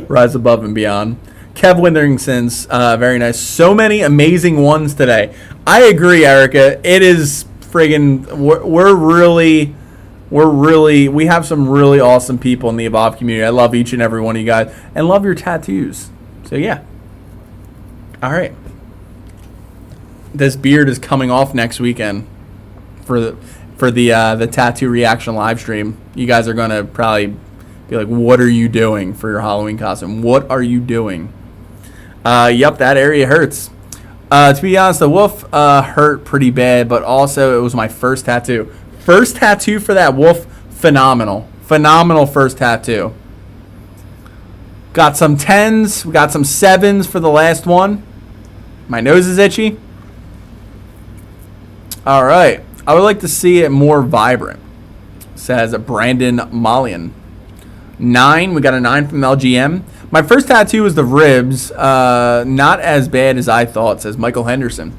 Rise Above and Beyond. Kev Witherington's very nice. So many amazing ones today. I agree, Erica. It is friggin' we have some really awesome people in the Evolve community. I love each and every one of you guys and love your tattoos. So yeah. All right. This beard is coming off next weekend for the tattoo reaction live stream. You guys are gonna probably be like, "What are you doing for your Halloween costume? What are you doing?" Yep, that area hurts. To be honest, the wolf hurt pretty bad, but also it was my first tattoo. First tattoo for that wolf, phenomenal. Phenomenal first tattoo. Got some 10s, we got some 7s for the last one. My nose is itchy. All right. I would like to see it more vibrant, says Brandon Mollian. 9, we got a 9 from LGM. My first tattoo was the ribs. Not as bad as I thought, says Michael Henderson.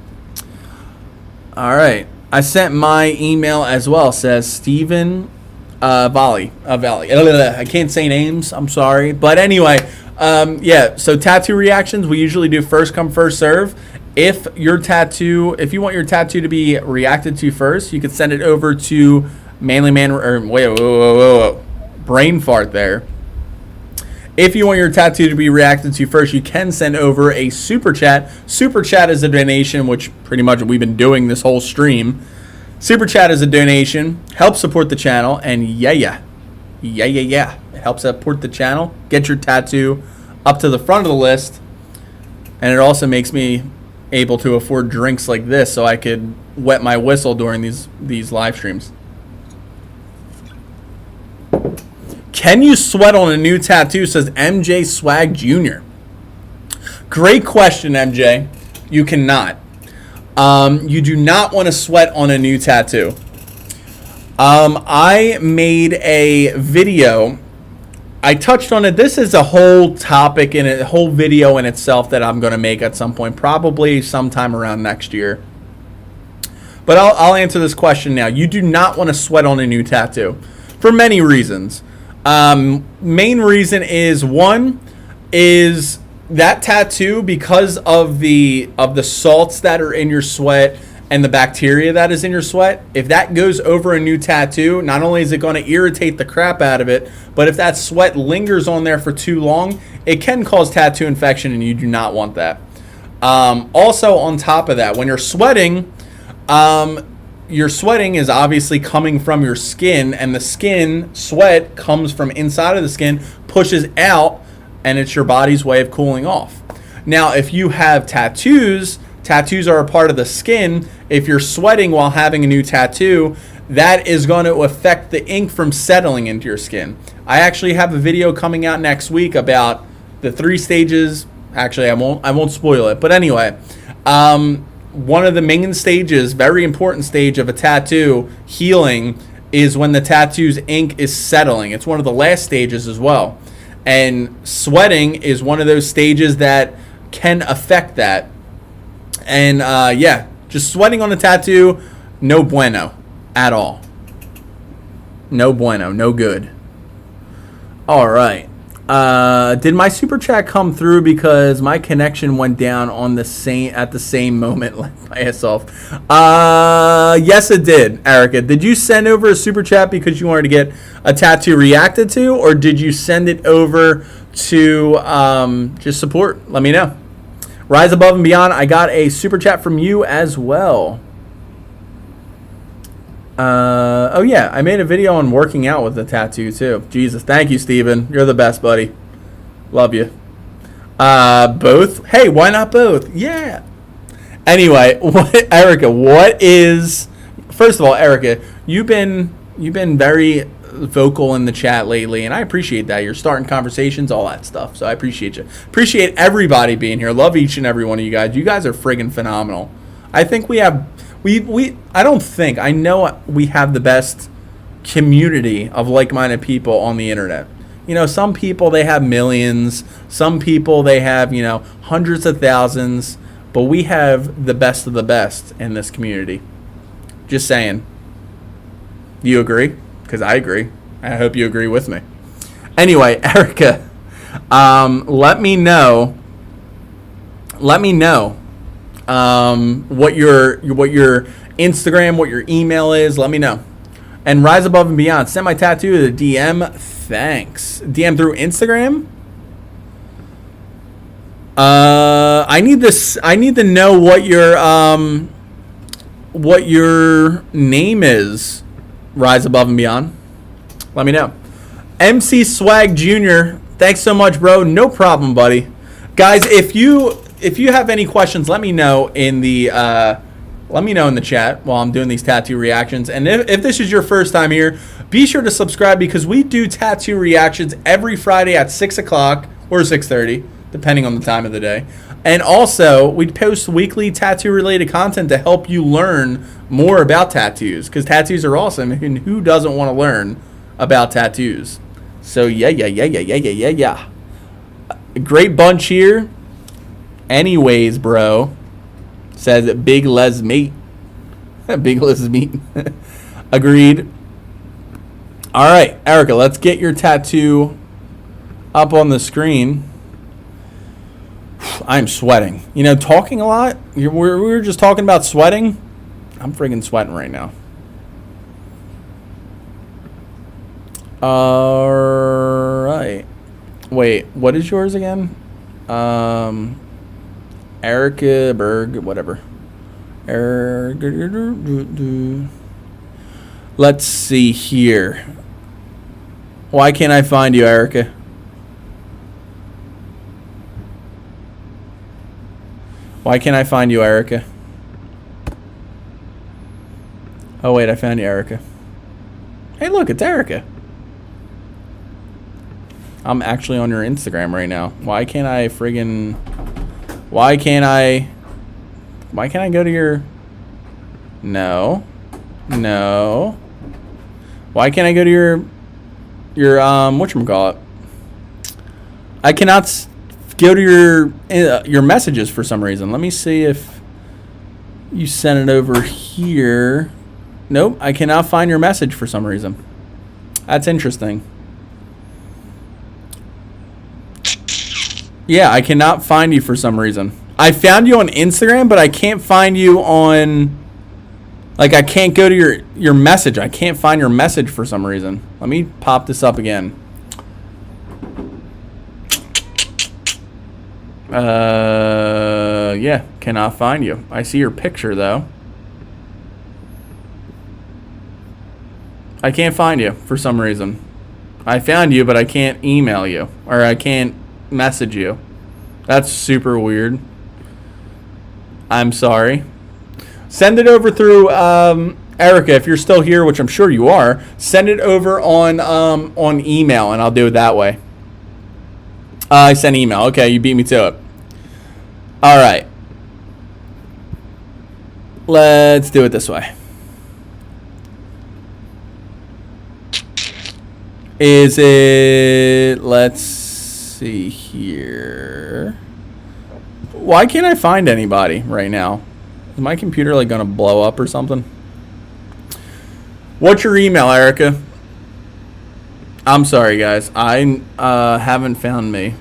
All right. I sent my email as well, says Stephen Valley. I can't say names. I'm sorry. But anyway, yeah, so tattoo reactions, we usually do first come, first serve. If you want your tattoo to be reacted to first, you could send it over to brain fart there. If you want your tattoo to be reacted to first, you can send over a super chat. Super chat is a donation, which pretty much we've been doing this whole stream. Super chat is a donation, helps support the channel, and yeah, it helps support the channel. Get your tattoo up to the front of the list, and it also makes me able to afford drinks like this, so I could wet my whistle during these live streams. Can you sweat on a new tattoo, says MJ Swag Jr. Great question, MJ. You cannot. You do not want to sweat on a new tattoo. I made a video. I touched on it. This is a whole topic and a whole video in itself that I'm going to make at some point, probably sometime around next year. But I'll answer this question now. You do not want to sweat on a new tattoo for many reasons. Main reason is, one is that tattoo, because of the salts that are in your sweat and the bacteria that is in your sweat, if that goes over a new tattoo, not only is it going to irritate the crap out of it, but if that sweat lingers on there for too long, it can cause tattoo infection, and you do not want that. Also, on top of that, when you're sweating, your sweating is obviously coming from your skin, and the skin sweat comes from inside of the skin, pushes out, and it's your body's way of cooling off. Now, if you have tattoos are a part of the skin. If you're sweating while having a new tattoo, that is going to affect the ink from settling into your skin. I actually have a video coming out next week about the 3 stages. Actually, I won't spoil it. But anyway, one of the main stages, very important stage of a tattoo healing, is when the tattoo's ink is settling. It's one of the last stages as well. And sweating is one of those stages that can affect that. And yeah, just sweating on a tattoo, no bueno at all. No bueno, no good. All right. Did my super chat come through because my connection went down on the same moment like my ass off? Yes, it did, Erica. Did you send over a super chat because you wanted to get a tattoo reacted to, or did you send it over to just support? Let me know. Rise Above and Beyond, I got a super chat from you as well. Oh yeah, I made a video on working out with a tattoo too. Jesus, thank you, Steven. You're the best, buddy. Love you. Both? Hey, why not both? Yeah. Anyway, Erica, first of all, Erica, you've been very vocal in the chat lately, and I appreciate that. You're starting conversations, all that stuff. So I appreciate you. Appreciate everybody being here. Love each and every one of you guys. You guys are friggin' phenomenal. I think I know we have the best community of like-minded people on the internet. You know, some people, they have millions. Some people, they have, hundreds of thousands. But we have the best of the best in this community. Just saying. Do you agree? Because I agree. I hope you agree with me. Anyway, Erica, let me know what your Instagram, what your email is. Let me know. And Rise Above and Beyond, send my tattoo to the DM. Thanks. DM through Instagram. I need to know what your name is. Rise Above and Beyond. Let me know. MC Swag Jr. Thanks so much, bro. No problem, buddy. Guys, if you have any questions, let me know in the chat while I'm doing these tattoo reactions. And if this is your first time here, be sure to subscribe because we do tattoo reactions every Friday at 6 o'clock or 6:30, depending on the time of the day. And also, we post weekly tattoo-related content to help you learn more about tattoos because tattoos are awesome, and who doesn't want to learn about tattoos? So, yeah. A great bunch here. Anyways, bro, says Big Les Meat. Big Les Meat. Agreed. All right, Erica, let's get your tattoo up on the screen. I'm sweating. Talking a lot. We were just talking about sweating. I'm friggin' sweating right now. All right. Wait, what is yours again? Erica Berg, whatever. Let's see here. Why can't I find you, Erica? Why can't I find you, Erica? Oh, wait, I found you, Erica. Hey, look, it's Erica. I'm actually on your Instagram right now. Why can't I go to your... No. Why can't I go to your whatchamacallit? I cannot go to your messages for some reason. Let me see if you sent it over here. Nope, I cannot find your message for some reason. That's interesting. Yeah, I cannot find you for some reason. I found you on Instagram, but I can't find you on... Like, I can't go to your message. I can't find your message for some reason. Let me pop this up again. Yeah, cannot find you. I see your picture, though. I can't find you for some reason. I found you, but I can't email you. Or I can't message you. That's super weird. I'm sorry. Send it over through Erica, if you're still here, which I'm sure you are. Send it over on email, and I'll do it that way. I sent email. Okay, you beat me to it. All right. Let's do it this way. Is it... Let's see here. Why can't I find anybody right now? Is my computer like gonna blow up or something? What's your email, Erica? I'm sorry, guys. I haven't found me.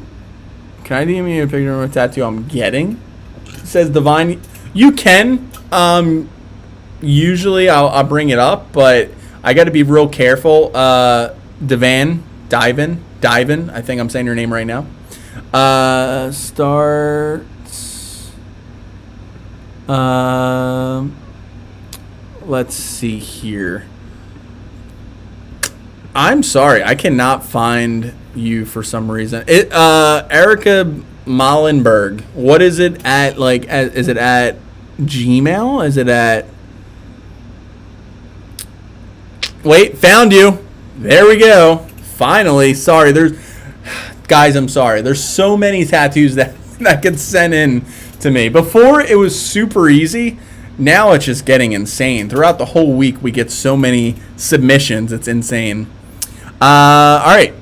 Can I DM you a picture of a tattoo I'm getting? It says Divine. You can. Usually I'll bring it up, but I got to be real careful. Divan. I think I'm saying your name right now. Starts. Let's see here. I'm sorry, I cannot find you for some reason. Erica Mollenberg. What is it at? Like, is it at Gmail? Is it at? Wait, found you. There we go. Finally. Sorry, guys. I'm sorry. There's so many tattoos that get sent in to me. Before it was super easy. Now it's just getting insane. Throughout the whole week, we get so many submissions. It's insane. All right.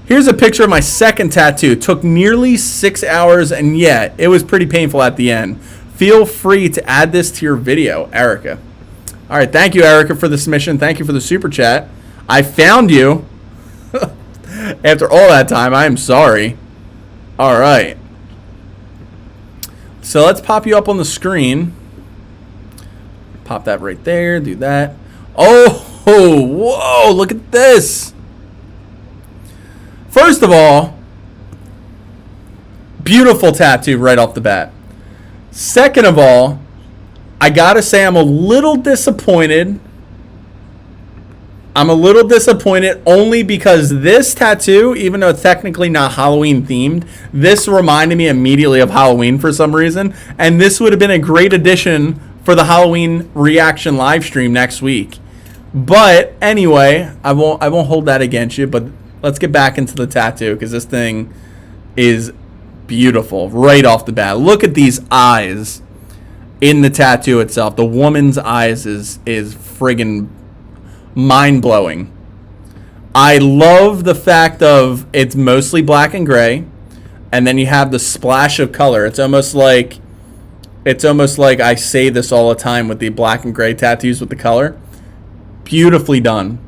Here's a picture of my second tattoo. It took nearly 6 hours, and yet it was pretty painful at the end. Feel free to add this to your video, Erica. All right. Thank you, Erica, for the submission. Thank you for the super chat. I found you. After all that time, I am sorry. All right. So let's pop you up on the screen. Pop that right there. Do that. Oh, whoa. Look at this. First of all, beautiful tattoo right off the bat. Second of all, I got to say I'm a little disappointed. I'm a little disappointed only because this tattoo, even though it's technically not Halloween themed, this reminded me immediately of Halloween for some reason. And this would have been a great addition for the Halloween reaction live stream next week. But anyway, I won't hold that against you. But let's get back into the tattoo because this thing is beautiful right off the bat. Look at these eyes in the tattoo itself. The woman's eyes is friggin' mind-blowing. I love the fact of it's mostly black and gray, and then you have the splash of color. It's almost like I say this all the time with the black and gray tattoos with the color. Beautifully done.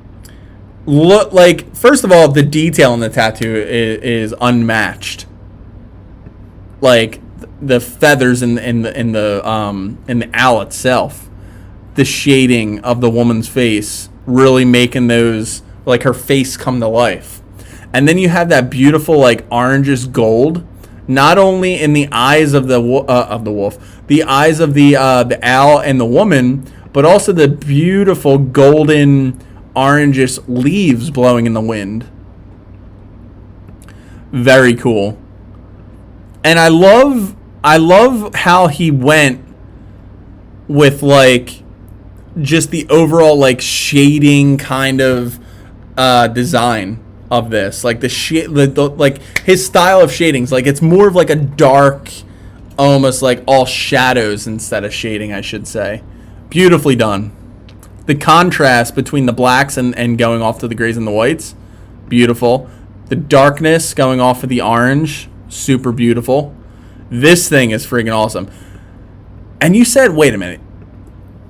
Look, like, first of all, the detail in the tattoo is unmatched. Like the feathers in the owl itself, the shading of the woman's face, really making those, like, her face come to life. And then you have that beautiful, like, orangish gold, not only in the eyes of the wolf, the eyes of the owl and the woman, but also the beautiful golden orangish leaves blowing in the wind. Very cool. And I love how he went with, like, just the overall, like, shading kind of design of this, like like his style of shadings, like it's more of like a dark, almost like all shadows instead of shading, I should say. Beautifully done. The contrast between the blacks and going off to the grays and the whites, beautiful. The darkness going off of the orange, super beautiful. This thing is freaking awesome. And you said, wait a minute.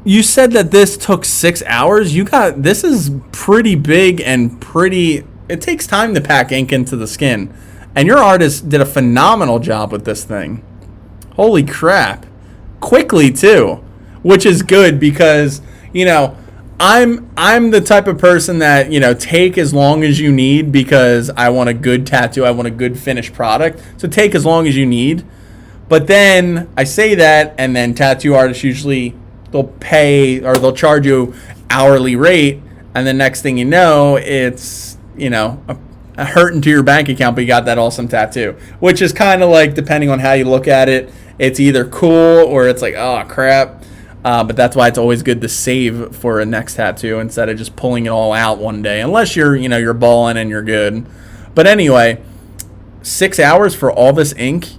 You said that this took 6 hours. This is pretty big and pretty. It takes time to pack ink into the skin. And your artist did a phenomenal job with this thing. Holy crap. Quickly, too. Which is good because, you know, I'm the type of person that, you know, take as long as you need because I want a good tattoo. I want a good finished product. So take as long as you need. But then I say that, and then tattoo artists usually, they'll pay or they'll charge you hourly rate, and the next thing you know, it's, you know, a hurt into your bank account, but you got that awesome tattoo, which is kind of like, depending on how you look at it, it's either cool or it's like, oh crap. But that's why it's always good to save for a next tattoo instead of just pulling it all out one day, unless you're, you know, you're balling and you're good. But anyway, 6 hours for all this ink,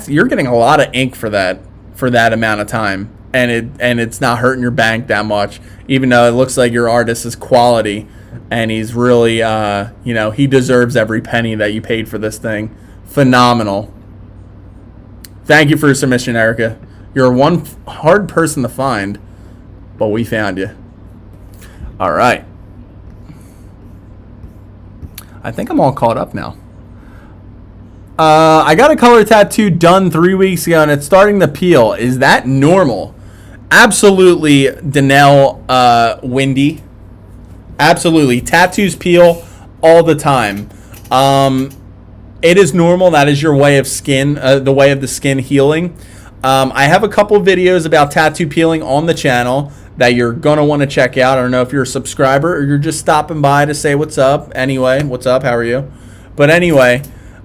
you're getting a lot of ink for that amount of time. And it's not hurting your bank that much, even though it looks like your artist is quality, and he's really, you know, he deserves every penny that you paid for this thing. Phenomenal. Thank you for your submission, Erica. You're one hard person to find, but we found you. All right. I think I'm all caught up now. I got a color tattoo done 3 weeks ago, and it's starting to peel. Is that normal? Absolutely, Danelle, Windy. Absolutely. Tattoos peel all the time. It is normal. That is your way of skin, the way of the skin healing. I have a couple videos about tattoo peeling on the channel that you're going to want to check out. I don't know if you're a subscriber or you're just stopping by to say what's up. Anyway, what's up? How are you? But anyway,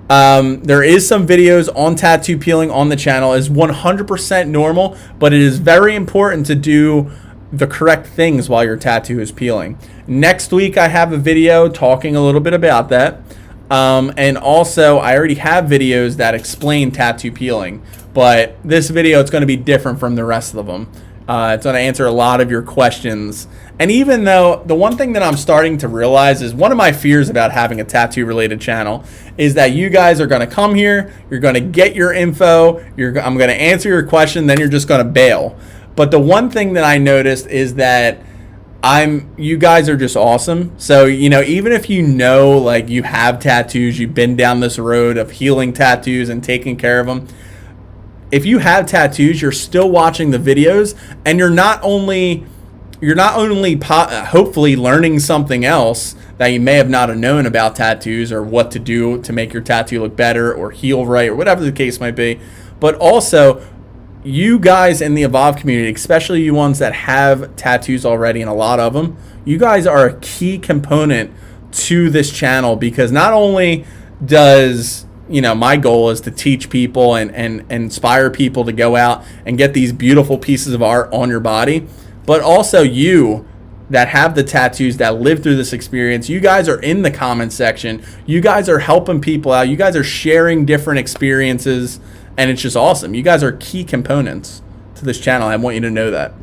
there is some videos on tattoo peeling on the channel. It's 100% normal, but it is very important to do the correct things while your tattoo is peeling. Next week, I have a video talking a little bit about that. And also, I already have videos that explain tattoo peeling. But this video, it's going to be different from the rest of them. It's going to answer a lot of your questions. And even though the one thing that I'm starting to realize is one of my fears about having a tattoo related channel is that you guys are going to come here, you're going to get your info, I'm going to answer your question, then you're just going to bail. But the one thing that I noticed is that you guys are just awesome. So, even if like you have tattoos, you've been down this road of healing tattoos and taking care of them. If you have tattoos, you're still watching the videos, and you're not only hopefully learning something else that you may have not known about tattoos or what to do to make your tattoo look better or heal right or whatever the case might be, but also you guys in the Evolve community, especially you ones that have tattoos already, and a lot of them, you guys are a key component to this channel, because not only does my goal is to teach people and inspire people to go out and get these beautiful pieces of art on your body, but also you that have the tattoos that live through this experience. You guys are in the comment section. You guys are helping people out. You guys are sharing different experiences, and it's just awesome. You guys are key components to this channel. I want you to know that.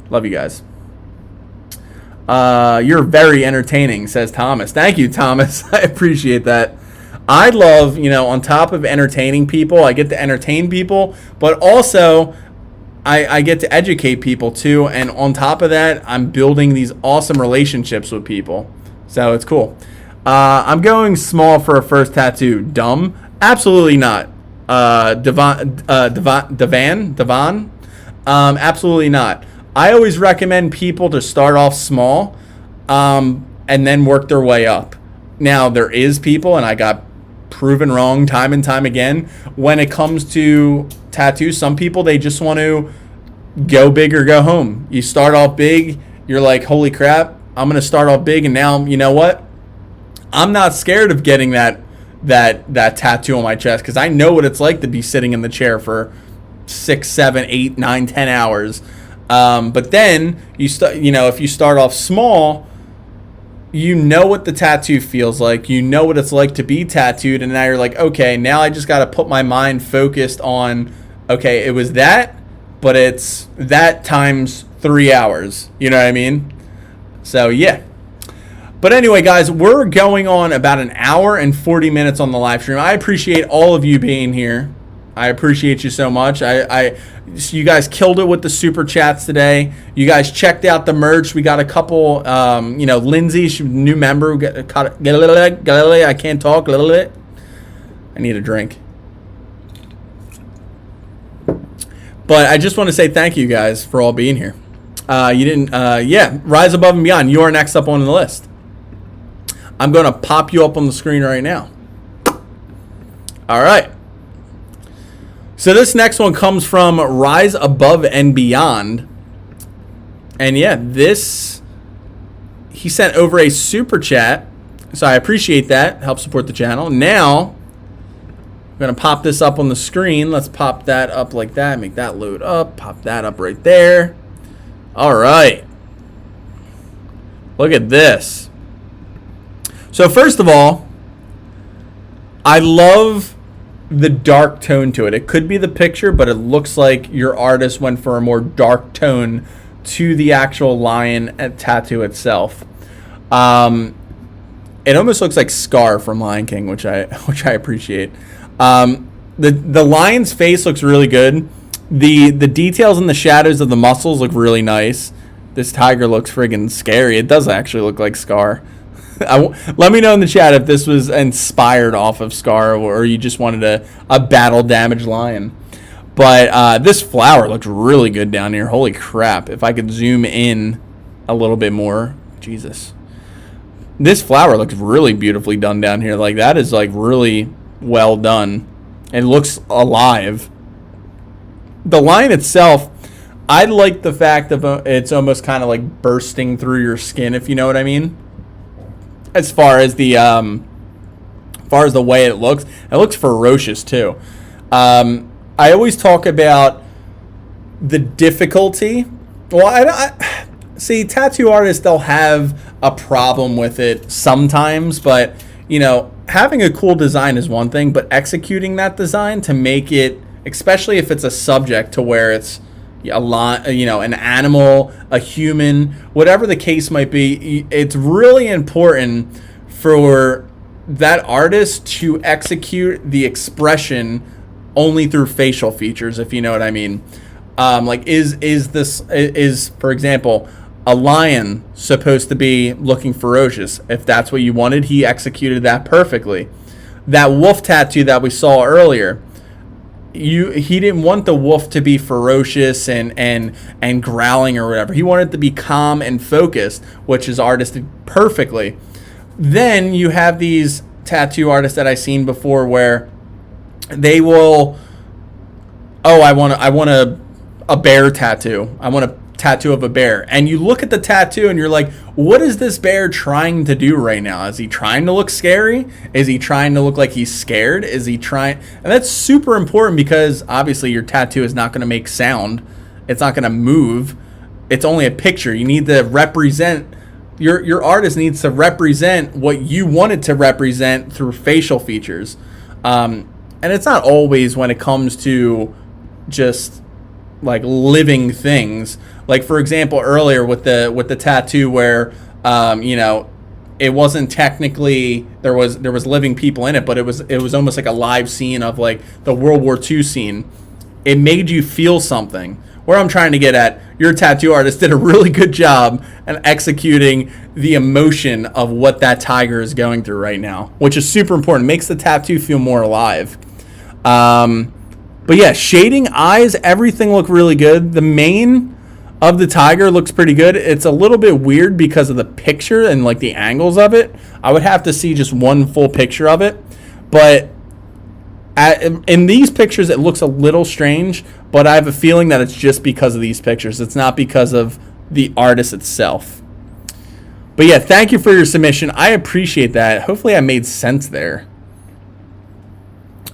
Love you guys. You're very entertaining, says Thomas. Thank you, Thomas. I appreciate that. I love, on top of entertaining people, I get to entertain people, but also I get to educate people too. And on top of that, I'm building these awesome relationships with people. So it's cool. I'm going small for a first tattoo. Dumb? Absolutely not. Devan? Absolutely not. I always recommend people to start off small and then work their way up. Now, there is people, and I got proven wrong time and time again, when it comes to tattoos. Some people, they just want to go big or go home. You start off big, you're like, holy crap, I'm going to start off big, and now, you know what? I'm not scared of getting that tattoo on my chest, because I know what it's like to be sitting in the chair for 6, 7, 8, 9, 10 hours. But then if you start off small, you know what the tattoo feels like. You know what it's like to be tattooed, and now you're like, okay, now I just got to put my mind focused on, okay, it was that, but it's that times 3 hours. You know what I mean? So yeah. But anyway, guys, we're going on about an hour and 40 minutes on the live stream. I appreciate all of you being here. I appreciate you so much. You guys killed it with the super chats today. You guys checked out the merch. We got a couple, Lindsay, she's a new member. I can't talk. I need a drink. But I just want to say thank you guys for all being here. Rise above and beyond. You are next up on the list. I'm going to pop you up on the screen right now. All right. So this next one comes from Rise Above and Beyond. And yeah, he sent over a super chat. So I appreciate that. Help support the channel. Now, I'm going to pop this up on the screen. Let's pop that up like that. Make that load up. Pop that up right there. All right. Look at this. So first of all, I love the dark tone to it. It could be the picture, but it looks like your artist went for a more dark tone to the actual lion tattoo itself. It almost looks like Scar from Lion King, which I appreciate. The lion's face looks really good. The details and the shadows of the muscles look really nice. This tiger looks friggin' scary. It does actually look like Scar. Let me know in the chat if this was inspired off of Scar or you just wanted a battle damaged lion. But this flower looks really good down here. Holy crap. If I could zoom in a little bit more. Jesus. This flower looks really beautifully done down here. Like, that is, like, really well done. It looks alive. The lion itself, I like the fact of it's almost kind of like bursting through your skin, if you know what I mean. As far as the way it looks ferocious too. I always talk about the difficulty. Well, I see tattoo artists, they'll have a problem with it sometimes, but you know, having a cool design is one thing, but executing that design to make it, especially if it's a subject to where it's a lot, you know, an animal, a human, whatever the case might be, it's really important for that artist to execute the expression only through facial features, if you know what I mean. Like, is for example, a lion supposed to be looking ferocious? If that's what you wanted, he executed that perfectly. That wolf tattoo that we saw earlier, he didn't want the wolf to be ferocious and growling or whatever. He wanted it to be calm and focused, which is artisted perfectly. Then you have these tattoo artists that I've seen before where they will, I want a bear tattoo. I want a tattoo of a bear. And you look at the tattoo and you're like, what is this bear trying to do right now? Is he trying to look scary? Is he trying to look like he's scared? Is he trying? And that's super important because obviously your tattoo is not going to make sound. It's not going to move. It's only a picture. You need to represent, your artist needs to represent what you want it to represent through facial features. And it's not always when it comes to just like living things. Like, for example, earlier with the tattoo where you know, it wasn't technically, there was living people in it, but it was almost like a live scene of like the World War II scene. It made you feel something. Where I'm trying to get at, your tattoo artist did a really good job at executing the emotion of what that tiger is going through right now, which is super important. It makes the tattoo feel more alive. But yeah, shading, eyes, everything look really good. The mane of the tiger looks pretty good. It's a little bit weird because of the picture and like the angles of it. I would have to see just one full picture of it. But in these pictures, it looks a little strange, but I have a feeling that it's just because of these pictures. It's not because of the artist itself. But yeah, thank you for your submission. I appreciate that. Hopefully I made sense there.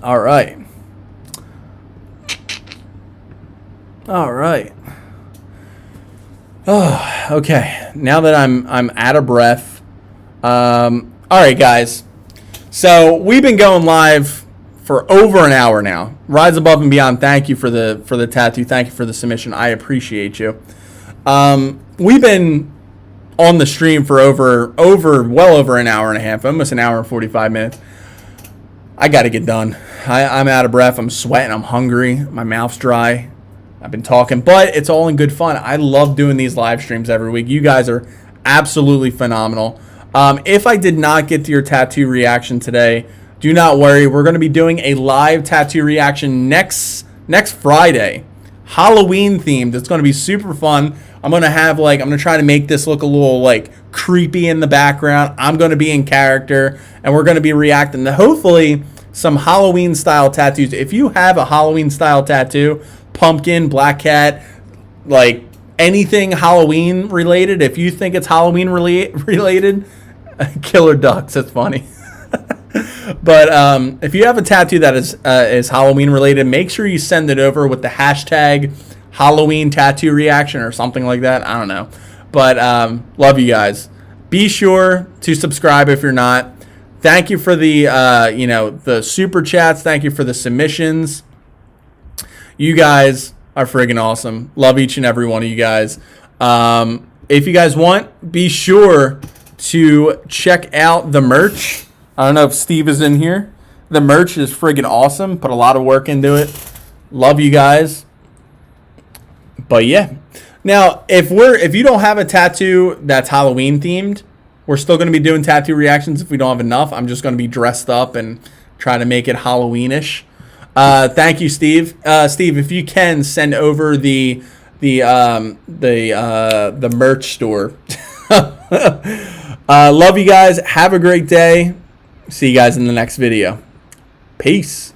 All right. All right. Oh, okay. Now that I'm out of breath. All right, guys. So we've been going live for over an hour now. Rise above and beyond. Thank you for the tattoo. Thank you for the submission. I appreciate you. We've been on the stream for well over an hour and a half, almost an hour and 45 minutes. I got to get done. I'm out of breath. I'm sweating. I'm hungry. My mouth's dry. I've been talking, but it's all in good fun. I love doing these live streams every week. You guys are absolutely phenomenal. If I did not get to your tattoo reaction today, do not worry. We're going to be doing a live tattoo reaction next Friday, Halloween themed. It's going to be super fun. I'm going to try to make this look a little like creepy in the background. I'm going to be in character and we're going to be reacting to hopefully some Halloween style tattoos. If you have a Halloween style tattoo, pumpkin, black cat, like anything Halloween related, if you think it's Halloween related, killer ducks, that's funny. But if you have a tattoo that is Halloween related, make sure you send it over with the hashtag Halloween tattoo reaction or something like that. I don't know. But love you guys. Be sure to subscribe if you're not. Thank you for the the super chats. Thank you for the submissions. You guys are friggin' awesome. Love each and every one of you guys. If you guys want, be sure to check out the merch. I don't know if Steve is in here. The merch is friggin' awesome. Put a lot of work into it. Love you guys. But yeah. Now, if you don't have a tattoo that's Halloween themed, We're still going to be doing tattoo reactions if we don't have enough. I'm just going to be dressed up and try to make it Halloweenish. Thank you, Steve. Steve, if you can send over the merch store. Love you guys. Have a great day. See you guys in the next video. Peace.